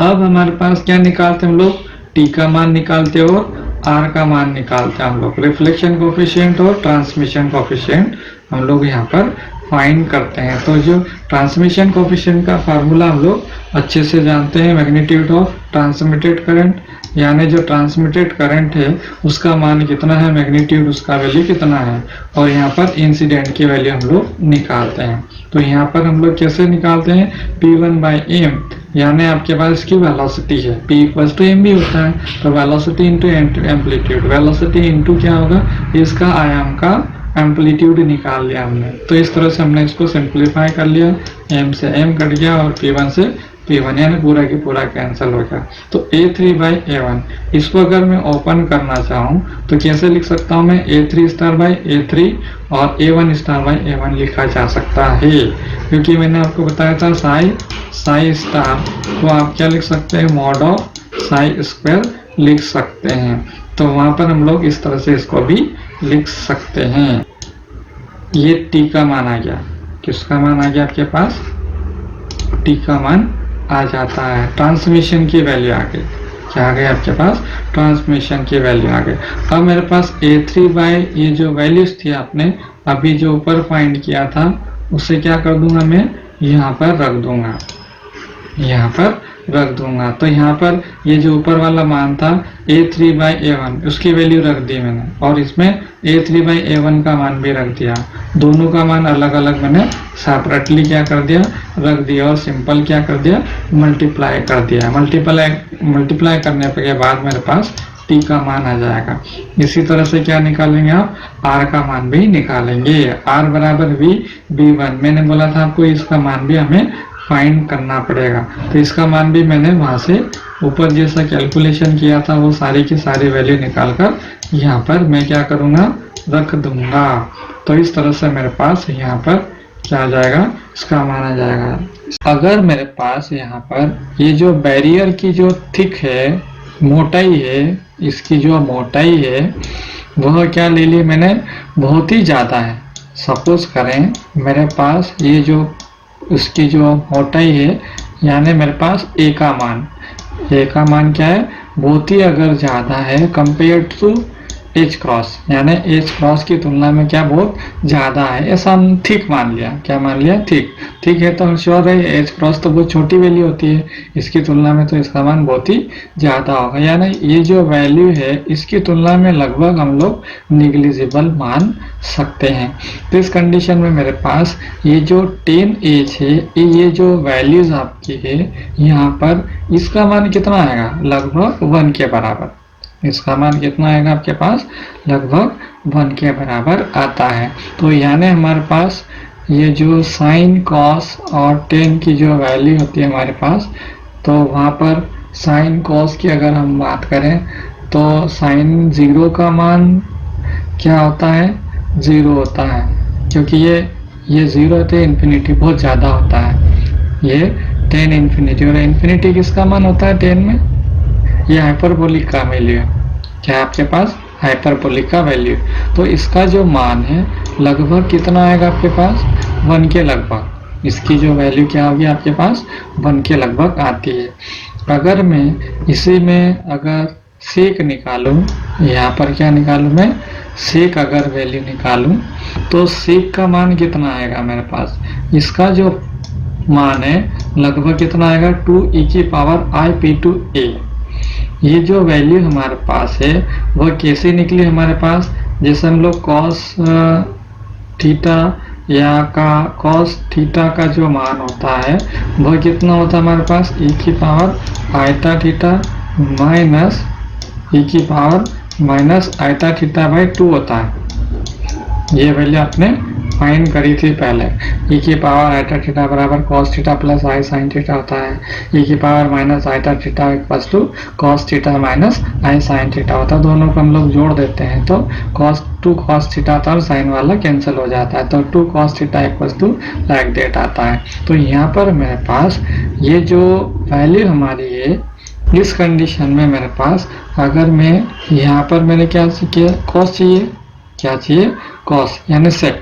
अब हमारे पास क्या निकालते हैं हम लोग, टी का मान निकालते और आर का मान निकालते हैं हम लोग। रिफ्लेक्शन कोफिशिएंट और ट्रांसमिशन कोफिशिएंट हम लोग यहाँ पर फाइंड करते हैं। तो जो ट्रांसमिशन कोफिशिएंट का फार्मूला हम लोग अच्छे से जानते हैं, मैग्नीट्यूड ऑफ ट्रांसमिटेड करंट, यानी जो ट्रांसमिटेड करंट है उसका मान कितना है, मैग्नीट्यूड उसका वैल्यू कितना है। और यहाँ पर इंसिडेंट की वैल्यू हम लोग निकालते हैं। तो यहाँ पर हम लोग कैसे निकालते हैं, P1/m, यानी आपके पास इसकी वेलोसिटी है, P = mv होता है। तो velocity into amplitude, velocity into क्या होगा, इसका आयाम का एम्पलीट्यूड निकाल लिया हमने। तो इस तरह से हमने इसको सिंप्लीफाई कर लिया, m से m कट गया और P1 से P1, यानी पूरा की पूरा कैंसिल हो गया। तो A3/A1, इसको अगर मैं ओपन करना चाहूँ तो कैसे लिख सकता हूँ मैं, A3*/A3 और A1*/A1 लिखा जा सकता है। क्योंकि मैंने आपको बताया था साई स्टार को आप क्या लिख सकते हैं, मॉड ऑफ साई स्क्वायर लिख सकते हैं। तो वहां पर हम लोग इस तरह से इसको भी लिख सकते हैं। ये टी का मान आ गया, किसका मान आ गया आपके पास, टी का मान आ जाता है। ट्रांसमिशन की वैल्यू आ गई, क्या आ गई आपके पास, ट्रांसमिशन की वैल्यू आ गई। अब मेरे पास A3 ये जो वैल्यूज थी आपने अभी जो ऊपर फाइंड किया था उसे क्या कर दूंगा मैं, यहाँ पर रख दूंगा, यहाँ पर रख दूंगा। तो यहाँ पर ये जो ऊपर वाला मान था A3/A1 उसकी वैल्यू रख दी मैंने, और इसमें A3/A1 का मान भी रख दिया। दोनों का मान अलग अलग मैंने सेपरेटली क्या कर दिया, रख दिया, और सिंपल क्या कर दिया, मल्टीप्लाई कर दिया। मल्टीप्लाई करने के बाद मेरे पास टी का मान आ जाएगा। इसी तरह से क्या निकालेंगे आप, आर का मान भी निकालेंगे। R = V/B1, मैंने बोला था आपको इसका मान भी हमें फाइंड करना पड़ेगा। तो इसका मान भी मैंने वहां से ऊपर जैसा कैलकुलेशन किया था वो सारी की सारी वैल्यू निकालकर यहाँ पर मैं क्या करूँगा, रख दूंगा। तो इस तरह से मेरे पास यहाँ पर क्या आ जाएगा, इसका मान आ जाएगा। अगर मेरे पास यहाँ पर ये जो बैरियर की जो थिक है, मोटाई है, इसकी जो मोटाई है वह क्या ले ली मैंने, बहुत ही ज़्यादा है। सपोज करें मेरे पास ये जो उसकी जो मोटाई है, यानी मेरे पास ए का मान क्या है, बहुत ही अगर ज़्यादा है कंपेयर टू एच क्रॉस, यानी एच क्रॉस की तुलना में क्या बहुत ज़्यादा है, ऐसा हम ठीक मान लिया। क्या मान लिया? ठीक। ठीक है, तो हम श्योर है एच क्रॉस तो बहुत छोटी वैल्यू होती है इसकी तुलना में, तो इसका मान बहुत ही ज़्यादा होगा, यानी ये जो वैल्यू है इसकी तुलना में लगभग हम लोग निग्लिजिबल मान सकते हैं। तो इस कंडीशन में मेरे पास ये जो 10H है, ये जो वैल्यूज आपकी है यहाँ पर, इसका मान कितना आएगा? लगभग 1 के बराबर। इसका मान कितना आएगा आपके पास? लगभग 1 के बराबर आता है। तो यानी हमारे पास ये जो साइन, कॉस और टेन की जो वैल्यू होती है हमारे पास, तो वहाँ पर साइन कॉस की अगर हम बात करें तो साइन 0 का मान क्या होता है? 0 होता है, क्योंकि ये 0 होते इन्फिनिटी बहुत ज़्यादा होता है। ये 10 इन्फिनिटी, और इन्फिनिटी किसका मान होता है 10 में? ये हाइपरबोलिक का वैल्यू है। क्या आपके पास? हाइपरबोलिक का वैल्यू। तो इसका जो मान है लगभग कितना आएगा आपके पास? 1 के लगभग। इसकी जो वैल्यू क्या होगी आपके पास? 1 के लगभग आती है। अगर मैं इसी में अगर सेक निकालूं, यहाँ पर क्या निकालूं मैं? सेक अगर वैल्यू निकालूं तो सेक का मान कितना आएगा मेरे पास? इसका जो मान है लगभग कितना आएगा? 2e⁻i⁵ ये जो वैल्यू हमारे पास है वह कैसे निकली हमारे पास? जैसे हम लोग कॉस थीटा या कॉस थीटा का जो मान होता है वह कितना होता है हमारे पास? e⁻i⁵ माइनस e⁻⁻i⁵/2 होता है। ये वैल्यू आपने फाइंड करी थी पहले। e⁻i⁵ बराबर cos theta plus i sin theta होता है। e⁻−i⁵ equals to cos theta minus i sin theta होता है। दोनों को हम लोग जोड़ देते हैं तो2 cos थीटा आता है और साइन वाला कैंसिल हो जाता है, तो 2 cos theta equals to like that आता है। तो यहाँ पर मेरे पास ये जो वैल्यू हमारी है, इस कंडीशन में मेरे पास अगर मैं यहाँ पर मैंने क्या किया? कॉस चाहिए। क्या चाहिए? कॉस, यानी सेक।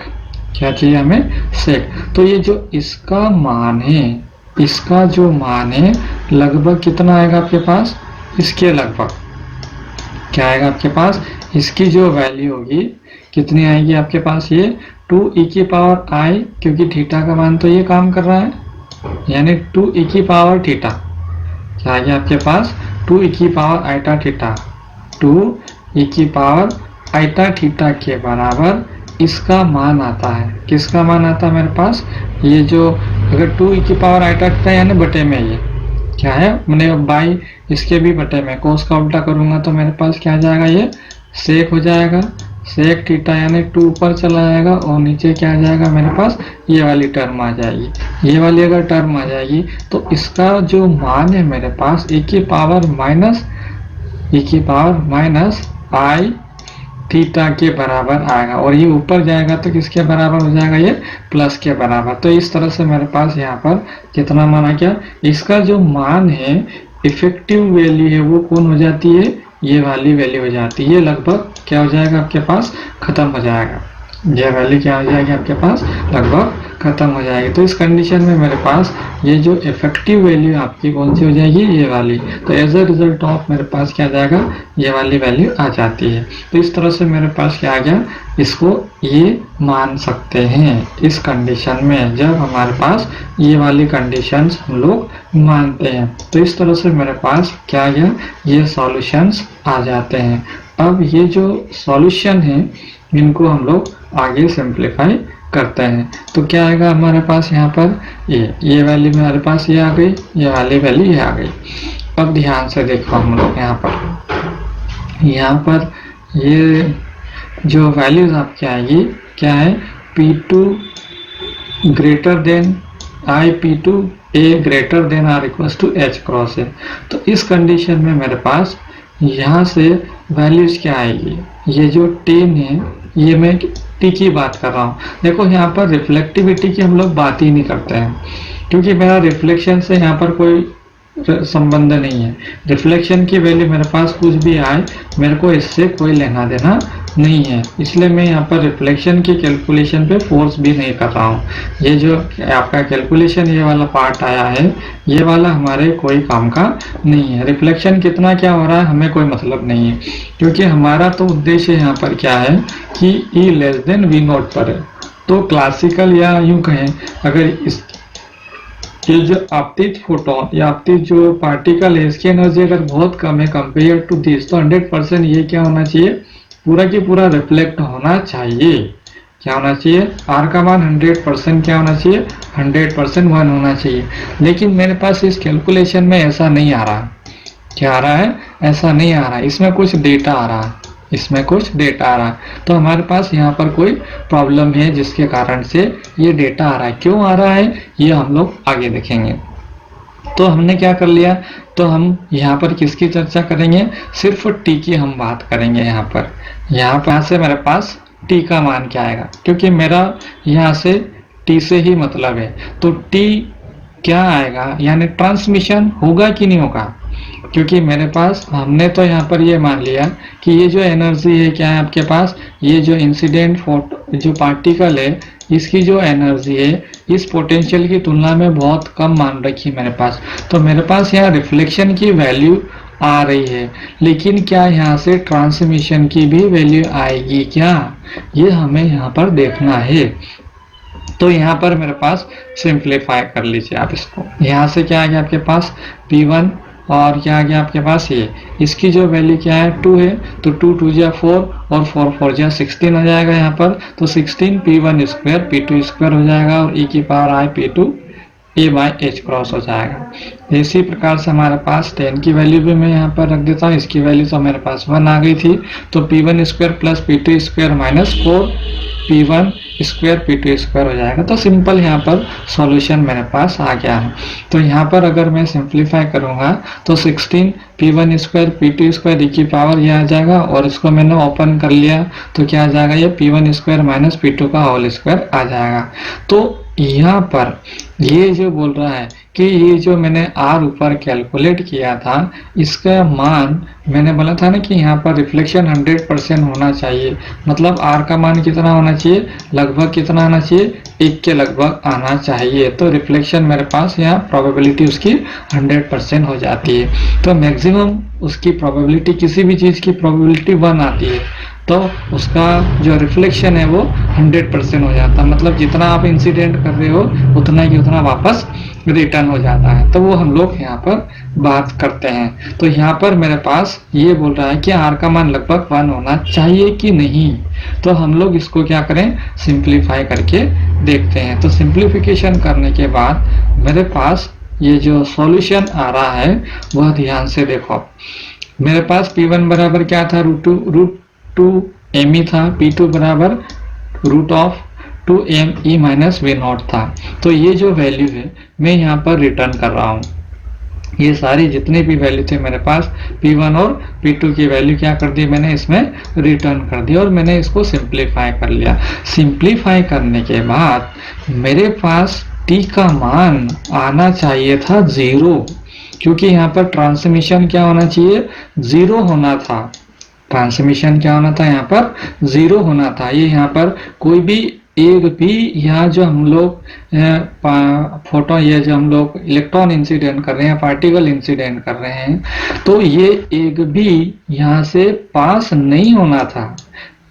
क्या चाहिए हमें? सेक। तो ये जो इसका मान है, इसका जो मान है लगभग कितना आएगा आपके पास? इसके लगभग क्या आएगा आपके पास? इसकी जो वैल्यू होगी कितनी आएगी आपके पास? ये 2e⁻i, क्योंकि थीटा का मान तो ये काम कर रहा है, यानी 2e⁻θ। क्या आ गया आपके पास? 2e⁻i⁵, 2e⁻i⁵ के बराबर इसका मान आता है। किसका मान आता है मेरे पास? ये जो अगर 2e⁻i⁵ यानी बटे में, ये क्या है? मैंने बाई इसके भी बटे में कोस का उल्टा करूंगा तो मेरे पास क्या आ जाएगा? ये सेक हो जाएगा। सेक थीटा यानी 2 ऊपर चला जाएगा और नीचे क्या आ जाएगा मेरे पास? ये वाली टर्म आ जाएगी। ये वाली अगर टर्म आ जाएगी तो इसका जो मान है मेरे पास e⁻−i⁵ के बराबर आएगा, और ये ऊपर जाएगा तो किसके बराबर हो जाएगा? ये प्लस के बराबर। तो इस तरह से मेरे पास यहाँ पर कितना मान आ गया? इसका जो मान है, इफेक्टिव वैल्यू है, वो कौन हो जाती है? ये वाली वैल्यू हो जाती है। ये लगभग क्या हो जाएगा आपके पास? खत्म हो जाएगा। ये वैल्यू क्या हो जाएगी आपके पास? लगभग खत्म हो जाएगी। तो इस कंडीशन में मेरे पास ये जो इफेक्टिव वैल्यू आपकी कौन सी हो जाएगी? ये वाली। तो एज अ रिजल्ट ऑफ मेरे पास क्या आ जाएगा? ये वाली वैल्यू आ जाती है। तो इस तरह से मेरे पास क्या आ गया? इसको ये मान सकते हैं इस कंडीशन में, जब हमारे पास ये वाली कंडीशंस हम लोग मानते हैं। तो इस तरह से मेरे पास क्या आ गया? ये सॉल्यूशंस आ जाते हैं। अब ये जो सॉल्यूशन है इनको हम लोग आगे सिंप्लीफाई करते हैं। तो क्या आएगा हमारे पास यहाँ पर? ये वैल्यू मेरे पास ये आ गई, ये वाली वैल्यू ये आ गई। अब ध्यान से देखो हम लोग यहाँ पर ये जो वैल्यूज आपकी आएगी क्या है? P2 greater than I, P2 A greater than R equals to H cross है। तो इस कंडीशन में मेरे पास यहाँ से वैल्यूज क्या आएगी? ये जो 10 है, ये मैं T की बात कर रहा हूँ। देखो यहाँ पर रिफ्लेक्टिविटी की हम लोग बात ही नहीं करते हैं, क्योंकि मेरा रिफ्लेक्शन से यहाँ पर कोई संबंध नहीं है। रिफ्लेक्शन की वैल्यू मेरे पास कुछ भी आए, मेरे को इससे कोई लेना देना नहीं है, इसलिए मैं यहाँ पर रिफ्लेक्शन की कैलकुलेशन पे फोर्स भी नहीं कर रहा हूँ। ये जो आपका कैलकुलेशन ये वाला पार्ट आया है, ये वाला हमारे कोई काम का नहीं है। रिफ्लेक्शन कितना क्या हो रहा है हमें कोई मतलब नहीं है, क्योंकि हमारा तो उद्देश्य यहाँ पर क्या है कि E less than V naught पर है। तो क्लासिकल या यूं कहें, अगर इस ये जो आपतित फोटोन या आपतित जो पार्टिकल है इसकी एनर्जी अगर बहुत कम है कंपेयर टू दिस, तो 100% ये क्या होना चाहिए, पूरा की पूरा रिफ्लेक्ट होना चाहिए। क्या होना चाहिए, आर का मान 100% क्या होना चाहिए, 100% 1 होना चाहिए। लेकिन मेरे पास इस कैलकुलेशन में ऐसा नहीं आ रहा। क्या आ रहा है, ऐसा नहीं आ रहा, इसमें कुछ डेटा आ रहा है, इसमें कुछ डेटा आ रहा है। तो हमारे पास यहाँ पर कोई प्रॉब्लम है जिसके कारण से ये डेटा आ रहा है। क्यों आ रहा है ये हम लोग आगे देखेंगे। तो हमने क्या कर लिया, तो हम यहाँ पर किसकी चर्चा करेंगे, सिर्फ टी की हम बात करेंगे। यहाँ पर से मेरे पास टी का मान क्या आएगा, क्योंकि मेरा यहाँ से टी से ही मतलब है। तो टी क्या आएगा, यानी ट्रांसमिशन होगा कि नहीं होगा, क्योंकि मेरे पास हमने तो यहाँ पर ये मान लिया कि ये जो एनर्जी है क्या है आपके पास, ये जो इंसिडेंट फोटो जो पार्टिकल है इसकी जो एनर्जी है इस पोटेंशियल की तुलना में बहुत कम मान रखी मेरे पास। तो मेरे पास यहाँ रिफ्लेक्शन की वैल्यू आ रही है, लेकिन क्या यहाँ से ट्रांसमिशन की भी वैल्यू आएगी क्या, ये हमें यहाँ पर देखना है। तो यहाँ पर मेरे पास सिंप्लीफाई कर लीजिए आप इसको। यहाँ से क्या आ गया आपके पास P1 और क्या आ गया आपके पास ये, इसकी जो वैल्यू क्या है 2 है, तो 2 2 जा 4 और 4 4 जा 16 हो जाएगा यहाँ पर। तो 16 P1 स्क्वायर P2 स्क्वायर हो जाएगा और e की power i P2 a by H cross हो जाएगा। इसी प्रकार से हमारे पास 10 की वैल्यू भी मैं यहाँ पर रख देता हूँ, इसकी वैल्यू तो मेरे पास 1 आ गई थी। तो P1 square plus P2 square minus 4 P1 square P2 square हो जाएगा। तो सिंपल यहाँ पर सॉल्यूशन मेरे पास आ गया है। तो यहाँ पर अगर मैं सिंप्लीफाई करूँगा तो 16 P1 square P2 square e की पावर ये आ जाएगा, और इसको मैंने ओपन कर लिया तो क्या आ जाएगा, ये P1 स्क्वायर माइनस P2 का होल स्क्वायर आ जाएगा। तो यहाँ पर ये जो बोल रहा है कि ये जो मैंने R ऊपर कैलकुलेट किया था इसका मान, मैंने बोला था ना कि यहाँ पर रिफ्लेक्शन 100% होना चाहिए, मतलब R का मान कितना होना चाहिए, लगभग कितना आना चाहिए, 1 के लगभग आना चाहिए। तो रिफ्लेक्शन मेरे पास यहाँ प्रोबेबिलिटी उसकी 100% हो जाती है। तो मैक्सिमम उसकी प्रोबेबिलिटी, किसी भी चीज़ की प्रोबेबिलिटी 1 आती है, तो उसका जो रिफ्लेक्शन है वो 100% हो जाता है। मतलब जितना आप इंसिडेंट कर रहे हो उतना की उतना वापस रिटर्न हो जाता है। तो वो हम लोग यहाँ पर बात करते हैं। तो यहाँ पर मेरे पास ये बोल रहा है कि R का मान लगभग 1 होना चाहिए कि नहीं। तो हम लोग इसको क्या करें, सिंप्लीफाई करके देखते हैं। तो सिंप्लीफिकेशन करने के बाद मेरे पास ये जो सॉल्यूशन आ रहा है वह ध्यान से देखो। मेरे पास P1 बराबर क्या था, रूट टू एम ई था, P2 बराबर root of 2m e minus V naught था। तो ये जो वैल्यू है मैं यहाँ पर रिटर्न कर रहा हूँ। ये सारी जितनी भी वैल्यू थे मेरे पास P1 और P2 की वैल्यू क्या कर दी मैंने, इसमें रिटर्न कर दी और मैंने इसको सिंप्लीफाई कर लिया। सिंप्लीफाई करने के बाद मेरे पास T का मान आना चाहिए था 0, क्योंकि यहाँ पर ट्रांसमिशन क्या होना चाहिए, 0 होना था। ट्रांसमिशन क्या होना था, यहाँ पर 0 होना था। ये यहाँ पर कोई भी एक भी यहाँ जो हम लोग फोटो, ये जो हम लोग इलेक्ट्रॉन इंसिडेंट कर रहे हैं, पार्टिकल इंसिडेंट कर रहे हैं, तो ये एक भी यहाँ से पास नहीं होना था,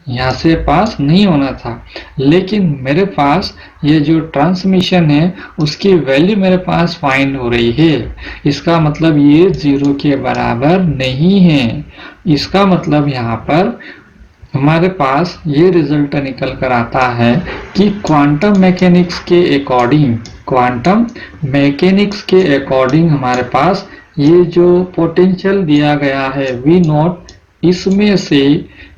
यहाँ से पास नहीं होना था। लेकिन मेरे पास ये जो ट्रांसमिशन है उसकी वैल्यू मेरे पास फाइंड हो रही है। इसका मतलब ये 0 के बराबर नहीं है। इसका मतलब यहाँ पर हमारे पास ये रिजल्ट निकल कर आता है कि क्वांटम मैकेनिक्स के अकॉर्डिंग हमारे पास ये जो पोटेंशियल दिया गया है V नॉट, इसमें से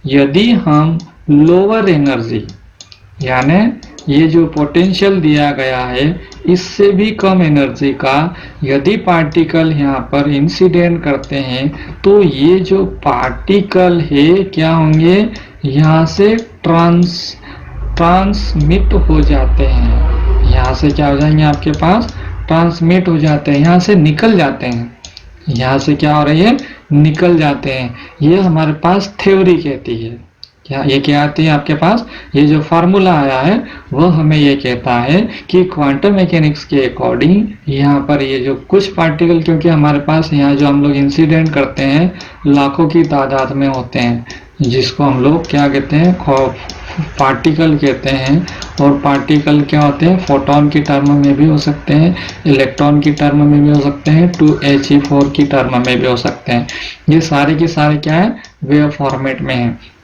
यदि हम लोअर एनर्जी, यानी ये जो पोटेंशियल दिया गया है इससे भी कम एनर्जी का यदि पार्टिकल यहाँ पर इंसिडेंट करते हैं, तो ये जो पार्टिकल है क्या होंगे, यहाँ से ट्रांसमिट हो जाते हैं। यहाँ से क्या हो जाएंगे, आपके पास ट्रांसमिट हो जाते हैं, यहाँ से निकल जाते हैं। यहाँ से क्या हो रही है, निकल जाते हैं। ये हमारे पास थ्योरी कहती है। क्या आती है आपके पास, ये जो फार्मूला आया है वो हमें ये कहता है कि क्वांटम मैकेनिक्स के अकॉर्डिंग यहाँ पर ये जो कुछ पार्टिकल, क्योंकि हमारे पास यहाँ जो हम लोग इंसिडेंट करते हैं लाखों की तादाद में होते हैं, जिसको हम लोग क्या कहते हैं, पार्टिकल कहते हैं। और पार्टिकल क्या होते हैं, फोटोन की टर्म में भी हो सकते हैं, इलेक्ट्रॉन की टर्म में भी हो सकते हैं, 2He4 की टर्म में भी हो सकते हैं। ये सारे के सारे क्या है, वेव फॉर्मेट में है।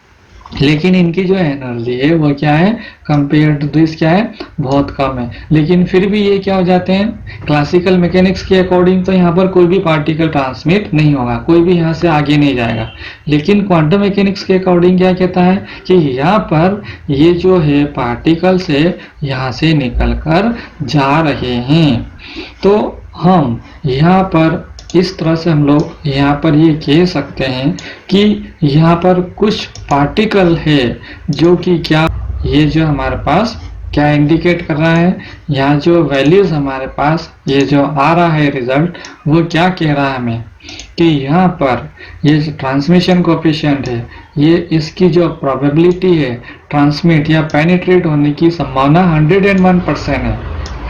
लेकिन इनकी जो एनर्जी है वो क्या है, कंपेयर टू दिस क्या है, बहुत कम है। लेकिन फिर भी ये क्या हो जाते हैं, क्लासिकल मैकेनिक्स के अकॉर्डिंग तो यहाँ पर कोई भी पार्टिकल ट्रांसमिट नहीं होगा, कोई भी यहाँ से आगे नहीं जाएगा। लेकिन क्वांटम मैकेनिक्स के अकॉर्डिंग क्या कहता है कि यहाँ पर ये जो है पार्टिकल्स है यहाँ से निकल कर जा रहे हैं। तो हम यहाँ पर इस तरह से हम लोग यहाँ पर ये कह सकते हैं कि यहाँ पर कुछ पार्टिकल है जो कि क्या, ये जो हमारे पास क्या इंडिकेट कर रहा है, यहाँ जो वैल्यूज हमारे पास ये जो आ रहा है रिजल्ट, वो क्या कह रहा है हमें कि यहाँ पर ये जो ट्रांसमिशन कोएफिशिएंट है, ये इसकी जो प्रोबेबिलिटी है ट्रांसमिट या पेनिट्रेट होने की संभावना 101% है,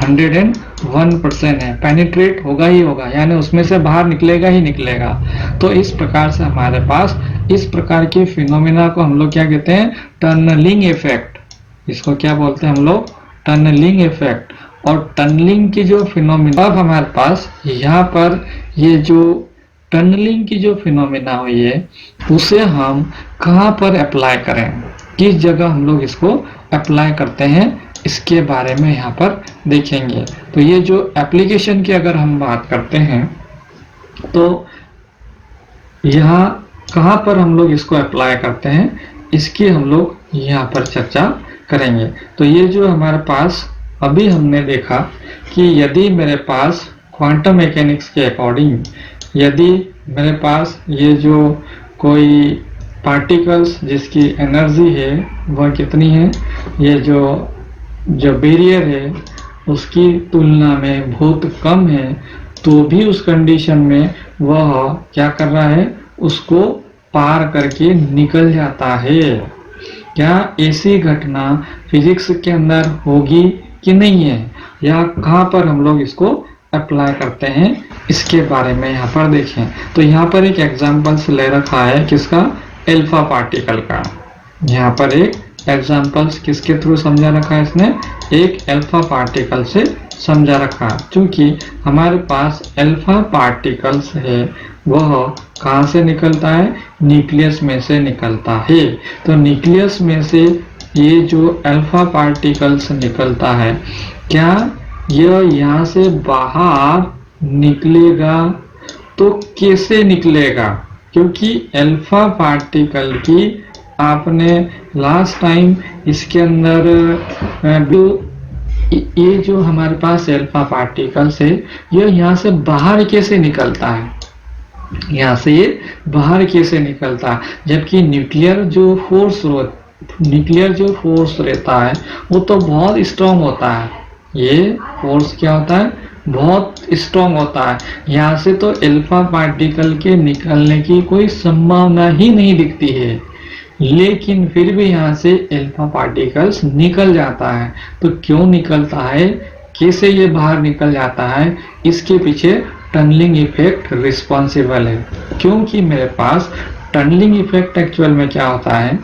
101% है, पेनिट्रेट होगा ही होगा, यानी उसमें से बाहर निकलेगा ही निकलेगा। तो इस प्रकार से हमारे पास इस प्रकार के फिनोमिना को हम लोग क्या कहते हैं, टनलिंग इफेक्ट। इसको क्या बोलते हैं हम लोग, टनलिंग इफेक्ट। और टनलिंग की जो फिनोमिना, अब हमारे पास यहाँ पर ये जो टनलिंग की जो फिनोमिना हुई है उसे हम कहाँ पर अप्लाई करें, किस जगह हम लोग इसको अप्लाई करते हैं, इसके बारे में यहाँ पर देखेंगे। तो ये जो एप्लीकेशन की अगर हम बात करते हैं तो यहाँ कहाँ पर हम लोग इसको अप्लाई करते हैं, इसकी हम लोग यहाँ पर चर्चा करेंगे। तो ये जो हमारे पास अभी हमने देखा कि यदि मेरे पास क्वांटम मैकेनिक्स के अकॉर्डिंग, यदि मेरे पास ये जो कोई पार्टिकल्स जिसकी एनर्जी है वह कितनी है, ये जो बैरियर है उसकी तुलना में बहुत कम है, तो भी उस कंडीशन में वह क्या कर रहा है, उसको पार करके निकल जाता है। क्या ऐसी घटना फिजिक्स के अंदर होगी कि नहीं है, या कहाँ पर हम लोग इसको अप्लाई करते हैं, इसके बारे में यहाँ पर देखें। तो यहाँ पर एक एग्जाम्पल्स ले रखा है किसका, अल्फा पार्टिकल का। यहाँ पर एक एग्जाम्पल्स किसके थ्रू समझा रखा है इसने, एक अल्फा पार्टिकल से समझा रखा। क्योंकि हमारे पास अल्फा पार्टिकल्स है वह कहाँ से निकलता है, न्यूक्लियस में से निकलता है। तो न्यूक्लियस में से ये जो अल्फा पार्टिकल्स निकलता है, क्या यह यहाँ से बाहर निकलेगा, तो कैसे निकलेगा, क्योंकि अल्फा पार्टिकल की आपने लास्ट टाइम इसके अंदर ये जो हमारे पास अल्फा पार्टिकल्स है ये यहाँ से बाहर कैसे निकलता है, यहाँ से ये बाहर कैसे निकलता है, जबकि न्यूक्लियर जो फोर्स रहता है वो तो बहुत स्ट्रॉन्ग होता है। ये फोर्स क्या होता है, बहुत स्ट्रॉन्ग होता है। यहाँ से तो अल्फा पार्टिकल के निकलने की कोई संभावना ही नहीं दिखती है, लेकिन फिर भी यहाँ से अल्फा पार्टिकल्स निकल जाता है। तो क्यों निकलता है, कैसे ये बाहर निकल जाता है, इसके पीछे टनलिंग इफेक्ट रिस्पॉन्सिबल है। क्योंकि मेरे पास टनलिंग इफेक्ट एक्चुअल में क्या होता है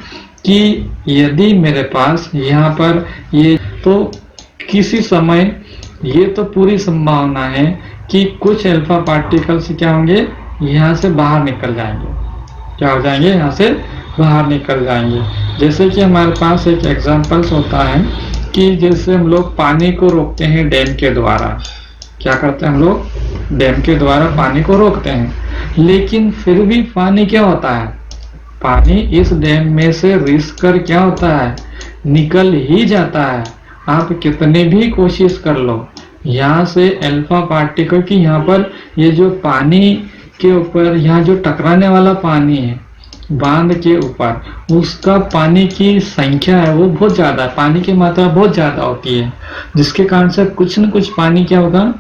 कि यदि मेरे पास यहाँ पर ये, तो किसी समय ये तो पूरी संभावना है कि कुछ अल्फा पार्टिकल्स क्या होंगे, यहाँ से बाहर निकल जाएंगे, क्या हो जाएंगे, यहाँ से बाहर निकल जाएंगे। जैसे कि हमारे पास एक एग्जांपल्स होता है कि जैसे हम लोग पानी को रोकते हैं डैम के द्वारा, क्या करते हैं हम लोग, डैम के द्वारा पानी को रोकते हैं, लेकिन फिर भी पानी क्या होता है, पानी इस डैम में से रिस कर क्या होता है, निकल ही जाता है। आप कितने भी कोशिश कर लो, यहाँ से अल्फा पार्टिकल की यहाँ पर ये जो पानी के ऊपर यहाँ जो टकराने वाला पानी है बांध के ऊपर, उसका पानी की संख्या है वो बहुत ज्यादा है, पानी की मात्रा बहुत ज्यादा होती है, जिसके कारण से कुछ न कुछ पानी क्या होगा,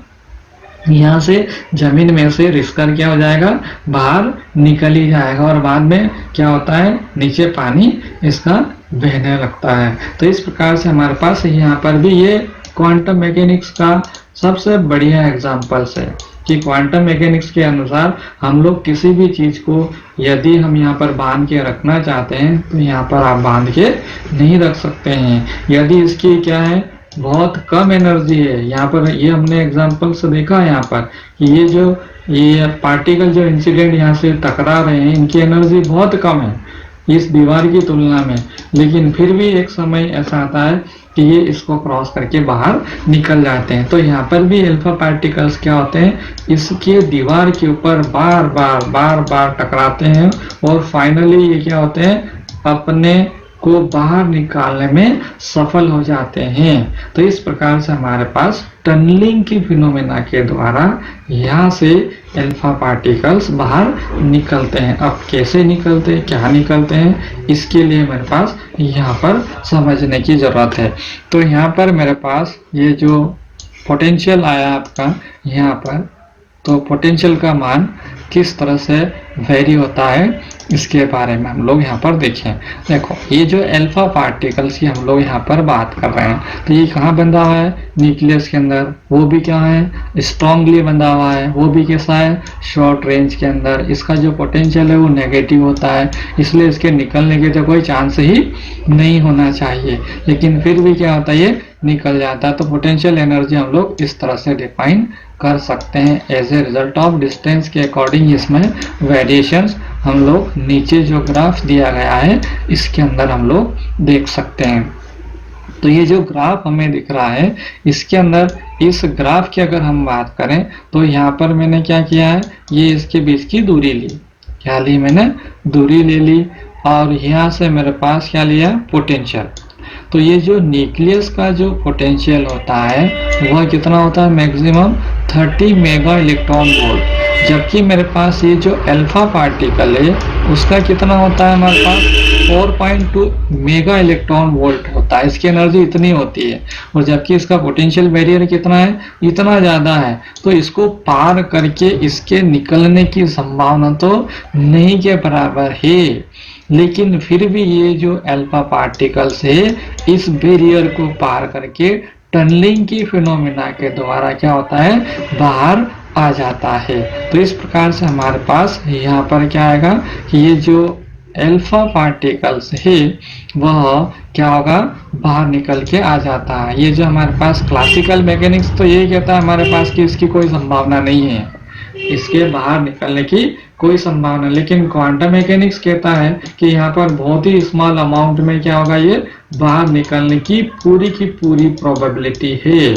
यहाँ से जमीन में से रिसकर क्या हो जाएगा, बाहर निकल ही जाएगा और बाद में क्या होता है, नीचे पानी इसका बहने लगता है। तो इस प्रकार से हमारे पास यहाँ पर भी ये क्वांटम मैकेनिक्स का सबसे बढ़िया एग्जाम्पल्स है कि क्वांटम मैकेनिक्स के अनुसार हम लोग किसी भी चीज को यदि हम यहाँ पर बांध के रखना चाहते हैं तो यहाँ पर आप बांध के नहीं रख सकते हैं। यदि इसकी क्या है, बहुत कम एनर्जी है, यहाँ पर ये हमने एग्जांपल से देखा है यहाँ पर कि ये पार्टिकल जो इंसिडेंट यहाँ से टकरा रहे हैं इनकी एनर्जी बहुत कम है इस दीवार की तुलना में, लेकिन फिर भी एक समय ऐसा आता है कि ये इसको क्रॉस करके बाहर निकल जाते हैं। तो यहाँ पर भी अल्फा पार्टिकल्स क्या होते हैं, इसके दीवार के ऊपर बार बार टकराते हैं और फाइनली ये क्या होते हैं, अपने को बाहर निकालने में सफल हो जाते हैं। तो इस प्रकार से हमारे पास टनलिंग की फिनोमेना के द्वारा यहाँ से अल्फा पार्टिकल्स बाहर निकलते हैं। अब कैसे निकलते हैं, क्या निकलते हैं, इसके लिए मेरे पास यहाँ पर समझने की जरूरत है। तो यहाँ पर मेरे पास ये जो पोटेंशियल आया आपका यहाँ पर, तो पोटेंशियल का मान किस तरह से वेरी होता है इसके बारे में हम लोग यहाँ पर देखें। देखो ये जो अल्फा पार्टिकल्स की हम लोग यहाँ पर बात कर रहे हैं, तो ये कहाँ बंधा हुआ है, न्यूक्लियस के अंदर, वो भी क्या है, स्ट्रांगली बंधा हुआ है, वो भी कैसा है, शॉर्ट रेंज के अंदर। इसका जो पोटेंशियल है वो नेगेटिव होता है, इसलिए इसके निकलने के तो कोई चांस ही नहीं होना चाहिए, लेकिन फिर भी क्या होता है, ये निकल जाता है। तो पोटेंशियल एनर्जी हम लोग इस तरह से डिफाइन कर सकते हैं, as a result of distance के अकॉर्डिंग इसमें वेरिएशंस हम लोग नीचे जो ग्राफ दिया गया है इसके अंदर हम लोग देख सकते हैं। तो ये जो ग्राफ हमें दिख रहा है इसके अंदर, इस ग्राफ की अगर हम बात करें तो यहाँ पर मैंने क्या किया है, ये इसके बीच की दूरी ली, क्या ली मैंने, दूरी ले ली, और यहाँ से मेरे पास क्या लिया, पोटेंशियल। तो ये जो न्यूक्लियस का जो पोटेंशियल होता है वह कितना होता है, मैक्सिमम 30 मेगा इलेक्ट्रॉन वोल्ट, जबकि मेरे पास ये जो अल्फा पार्टिकल है उसका कितना होता है, हमारे पास 4.2 मेगा इलेक्ट्रॉन वोल्ट होता है, इसकी एनर्जी इतनी होती है, और जबकि इसका पोटेंशियल बैरियर कितना है, इतना ज़्यादा है। तो इसको पार करके इसके निकलने की संभावना तो नहीं के बराबर है, लेकिन फिर भी ये जो अल्फा पार्टिकल्स है इस बैरियर को पार करके टनलिंग की फिनोमेना के द्वारा क्या होता है, बाहर आ जाता है। तो इस प्रकार से हमारे पास यहाँ पर क्या आएगा कि ये जो अल्फा पार्टिकल्स है वह क्या होगा, बाहर निकल के आ जाता है। ये जो हमारे पास क्लासिकल मैकेनिक्स तो ये कहता है हमारे पास कि इसकी कोई संभावना नहीं है, इसके बाहर निकलने की कोई संभावना, लेकिन क्वांटम मैकेनिक्स कहता है कि यहाँ पर बहुत ही स्मॉल अमाउंट में क्या होगा, ये बाहर निकलने की पूरी प्रोबेबिलिटी है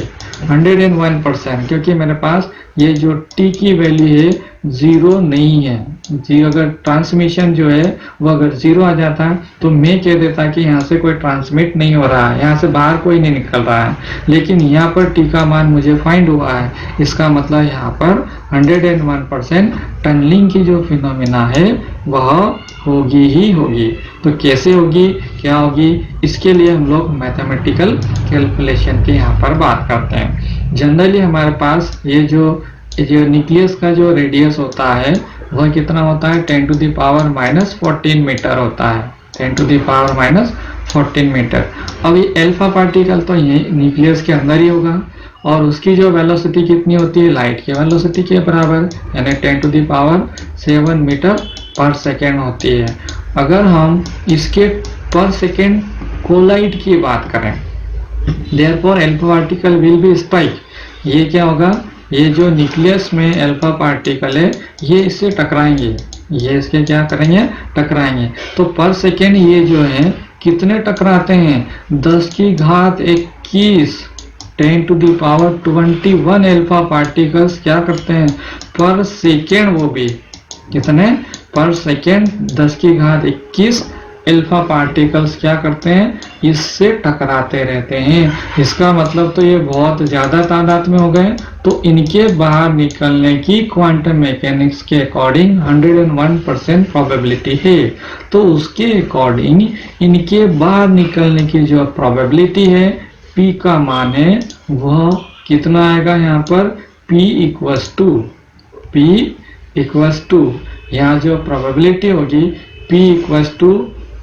101%, क्योंकि मेरे पास ये जो t की वैल्यू है 0 नहीं है। जी अगर ट्रांसमिशन जो है वो अगर 0 आ जाता तो मैं कह देता कि यहाँ से कोई ट्रांसमिट नहीं हो रहा है, यहाँ से बाहर कोई नहीं निकल रहा है, लेकिन यहाँ पर t का मान मुझे फाइंड हुआ है, इसका मतलब यहाँ पर 101% टनलिंग की जो फिनोमेना है वह होगी ही होगी। तो कैसे होगी, क्या होगी, इसके लिए हम लोग मैथमेटिकल कैलकुलेशन की यहाँ पर बात करते हैं। जनरली हमारे पास ये जो न्यूक्लियस का जो रेडियस होता है वह कितना होता है, 10⁻⁻14 मीटर होता है, 10⁻⁻14 मीटर। अब ये अल्फा पार्टिकल तो ये न्यूक्लियस के अंदर ही होगा, और उसकी जो वेलोसिटी कितनी होती है, लाइट की वेलोसिटी के बराबर, यानी 10⁻7 मीटर पर सेकेंड होती है। अगर हम इसके पर सेकेंड कोलाइड की बात करें, therefore alpha particle will be strike, ये क्या होगा, ये जो न्यूक्लियस में अल्फा पार्टिकल है ये इससे टकराएंगे, ये इसके क्या करेंगे, टकराएंगे। तो पर सेकेंड ये जो है कितने टकराते हैं, 10⁻21 10⁻21 अल्फा पार्टिकल्स क्या करते हैं पर सेकेंड, वो भी कितने, पर सेकेंड 10⁻21 अल्फा पार्टिकल्स क्या करते हैं, इससे टकराते रहते हैं। इसका मतलब तो ये बहुत ज्यादा तादाद में हो गए, तो इनके बाहर निकलने की क्वांटम मैकेनिक्स के अकॉर्डिंग 101% प्रोबेबिलिटी है। तो उसके अकॉर्डिंग इनके बाहर निकलने की जो प्रोबेबिलिटी है, p का मान है वह कितना आएगा, यहाँ पर P इक्वस टू यहाँ जो प्रोबेबिलिटी होगी P इक्वस टू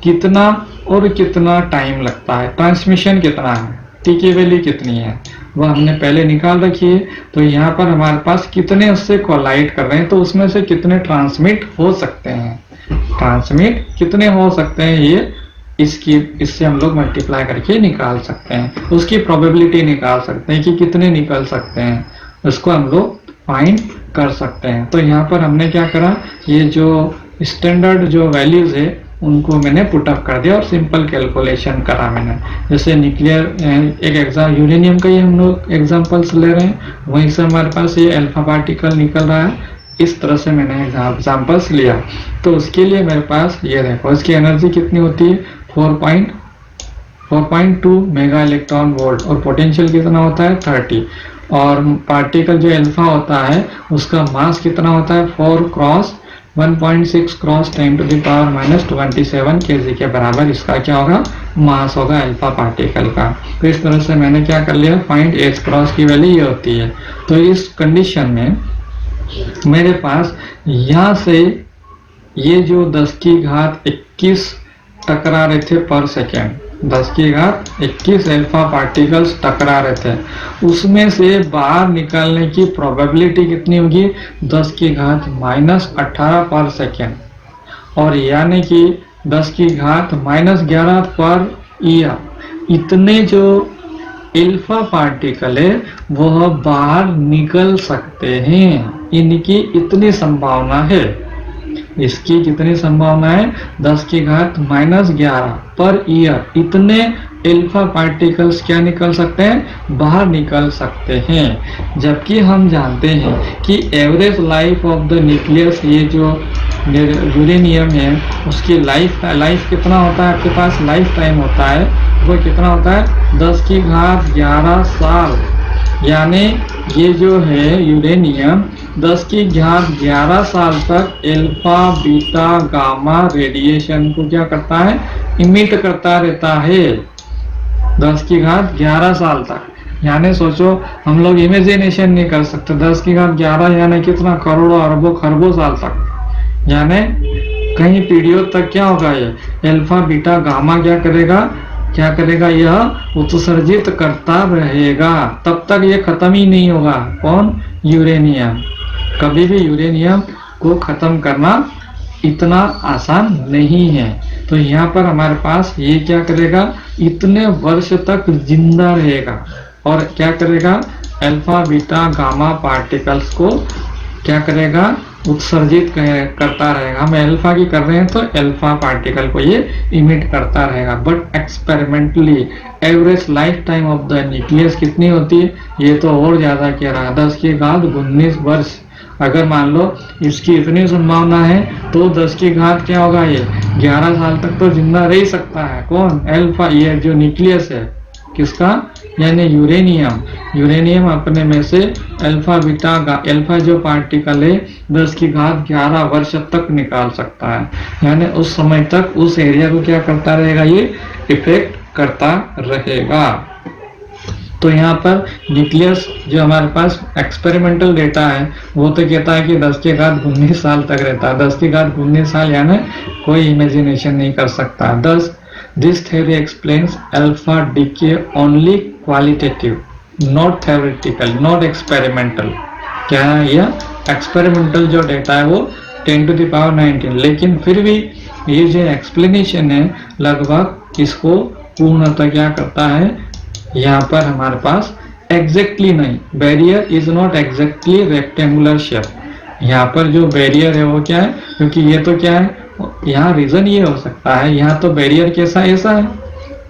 कितना और कितना टाइम लगता है, ट्रांसमिशन कितना है, T की वैल्यू कितनी है वह हमने पहले निकाल रखी है। तो यहाँ पर हमारे पास कितने उससे कोलाइड कर रहे हैं, तो उसमें से कितने ट्रांसमिट हो सकते हैं, ट्रांसमिट कितने हो सकते हैं, ये इससे हम लोग मल्टीप्लाई करके निकाल सकते हैं, उसकी प्रोबेबिलिटी निकाल सकते हैं कि कितने निकल सकते हैं, उसको हम लोग फाइंड कर सकते हैं। तो यहाँ पर हमने क्या करा, ये जो स्टैंडर्ड जो वैल्यूज है उनको मैंने पुटअप कर दिया और सिंपल कैलकुलेशन करा मैंने। जैसे न्यूक्लियर एक एग्जाम यूरेनियम का ही हम लोग एग्जांपल्स ले रहे हैं, वहीं से हमारे पास ये अल्फा पार्टिकल निकल रहा है, इस तरह से मैंने एग्जांपल्स लिया। तो उसके लिए मेरे पास ये देखो, इसकी एनर्जी कितनी होती है 4.2 मेगा इलेक्ट्रॉन वोल्ट और पोटेंशियल कितना होता है 30, और पार्टिकल जो अल्फा होता है उसका मास कितना होता है 4 क्रॉस 1.6 क्रॉस 10⁻⁻27 kg के बराबर इसका क्या होगा, मास होगा अल्फा पार्टिकल का। तो इस तरह से मैंने क्या कर लिया, फाइंड एच क्रॉस की वैल्यू ये होती है। तो इस कंडीशन में मेरे पास यहाँ से ये जो 10⁻21 टकरा रहे थे पर सेकेंड, 10⁻21 अल्फा पार्टिकल्स टकरा रहे थे, उसमें से बाहर निकालने की प्रोबेबिलिटी कितनी होगी 10⁻⁻18 पर सेकेंड, और यानी कि 10⁻⁻11 पर ईयर, इतने जो अल्फा पार्टिकल है वह बाहर निकल सकते हैं, इनकी इतनी संभावना है। इसकी कितनी संभावना है 10⁻⁻11 पर ईयर, इतने अल्फा पार्टिकल्स क्या निकल सकते हैं, बाहर निकल सकते हैं। जबकि हम जानते हैं कि average life of the nucleus, ये जो यूरेनियम है उसकी लाइफ कितना होता है, आपके पास लाइफ टाइम होता है वो कितना होता है 10⁻11 साल, यानी ये जो है यूरेनियम 10⁻11 साल तक अल्फा बीटा गामा रेडिएशन को क्या करता है, इमिट करता रहता है 10⁻11 साल तक। यानी सोचो, हम लोग इमेजिनेशन नहीं कर सकते 10⁻11 यानी कितना, करोड़ों अरबों खरबों साल तक, यानी कई पीढ़ियों तक क्या होगा, ये अल्फा बीटा गामा क्या करेगा, यह उत्सर्जित करता रहेगा, तब तक ये खत्म ही नहीं होगा। कौन, यूरेनियम। कभी भी यूरेनियम को खत्म करना इतना आसान नहीं है। तो यहाँ पर हमारे पास ये क्या करेगा, इतने वर्ष तक जिंदा रहेगा और क्या करेगा, अल्फा बीटा गामा पार्टिकल्स को क्या करेगा, उत्सर्जित करता रहेगा। हम अल्फा की कर रहे हैं तो अल्फा पार्टिकल को ये इमिट करता रहेगा। But experimentally average life time of the nucleus कितनी होती है, ये तो और ज्यादा कह रहा है 10⁻19 वर्ष। अगर मान लो इसकी इतनी संभावना है तो 10⁻, क्या होगा, ये 11 साल तक तो जिंदा रह सकता है। कौन, अल्फा, ये जो न्यूक्लियस है किसका, यानी यूरेनियम अपने में से अल्फा बीटा अल्फा जो पार्टिकल है 10⁻11 वर्ष तक निकाल सकता है। यानी उस समय तक उस एरिया को क्या करता रहेगा, ये इफेक्ट करता रहेगा। तो यहाँ पर न्यूक्लियस जो हमारे पास एक्सपेरिमेंटल डेटा है वो तो कहता है कि 10⁻19 साल तक रहता है। 10⁻19 साल यानी कोई इमेजिनेशन नहीं कर सकता। This theory explains alpha decay only qualitative, not theoretical, not experimental। क्या है यह, एक्सपेरिमेंटल जो डेटा है वो 10⁻19, लेकिन फिर भी ये जो एक्सप्लेनेशन है लगभग इसको पूर्णतः क्या करता है, यहाँ पर हमारे पास एग्जैक्टली नहीं, barrier is not exactly rectangular shape. यहाँ पर जो बैरियर है वो क्या है, क्योंकि ये तो क्या है, यहाँ रीजन ये हो सकता है, यहाँ तो बैरियर कैसा ऐसा है,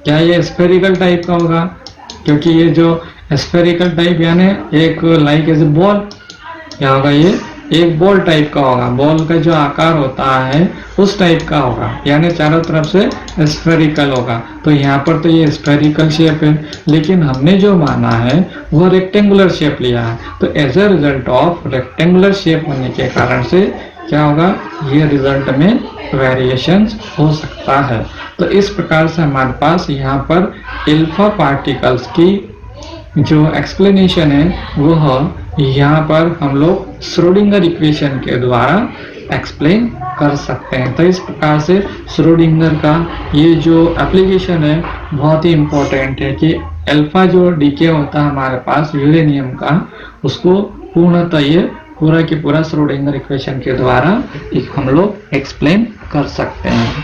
क्या ये स्फेरिकल टाइप का होगा, क्योंकि ये जो स्फेरिकल टाइप यानी एक लाइक एज ए बॉल, क्या होगा, ये एक बॉल टाइप का होगा, बॉल का जो आकार होता है उस टाइप का होगा, यानी चारों तरफ से स्फेरिकल होगा। तो यहाँ पर तो ये स्फेरिकल शेप है, लेकिन हमने जो माना है वो रेक्टेंगुलर शेप लिया है। तो as a result of rectangular shape होने के कारण से क्या होगा, ये रिजल्ट में वेरिएशंस हो सकता है। तो इस प्रकार से हमारे पास यहाँ पर अल्फा पार्टिकल्स की जो एक्सप्लेनेशन है वो यहाँ पर हम लोग श्रोडिंगर इक्वेशन के द्वारा एक्सप्लेन कर सकते हैं। तो इस प्रकार से श्रोडिंगर का ये जो एप्लीकेशन है बहुत ही इम्पोर्टेंट है कि अल्फा जो डीके होता है हमारे पास यूरेनियम का, उसको पूर्णतः ये पूरा के पूरा श्रोडिंगर इक्वेशन के द्वारा हम लोग एक्सप्लेन कर सकते हैं।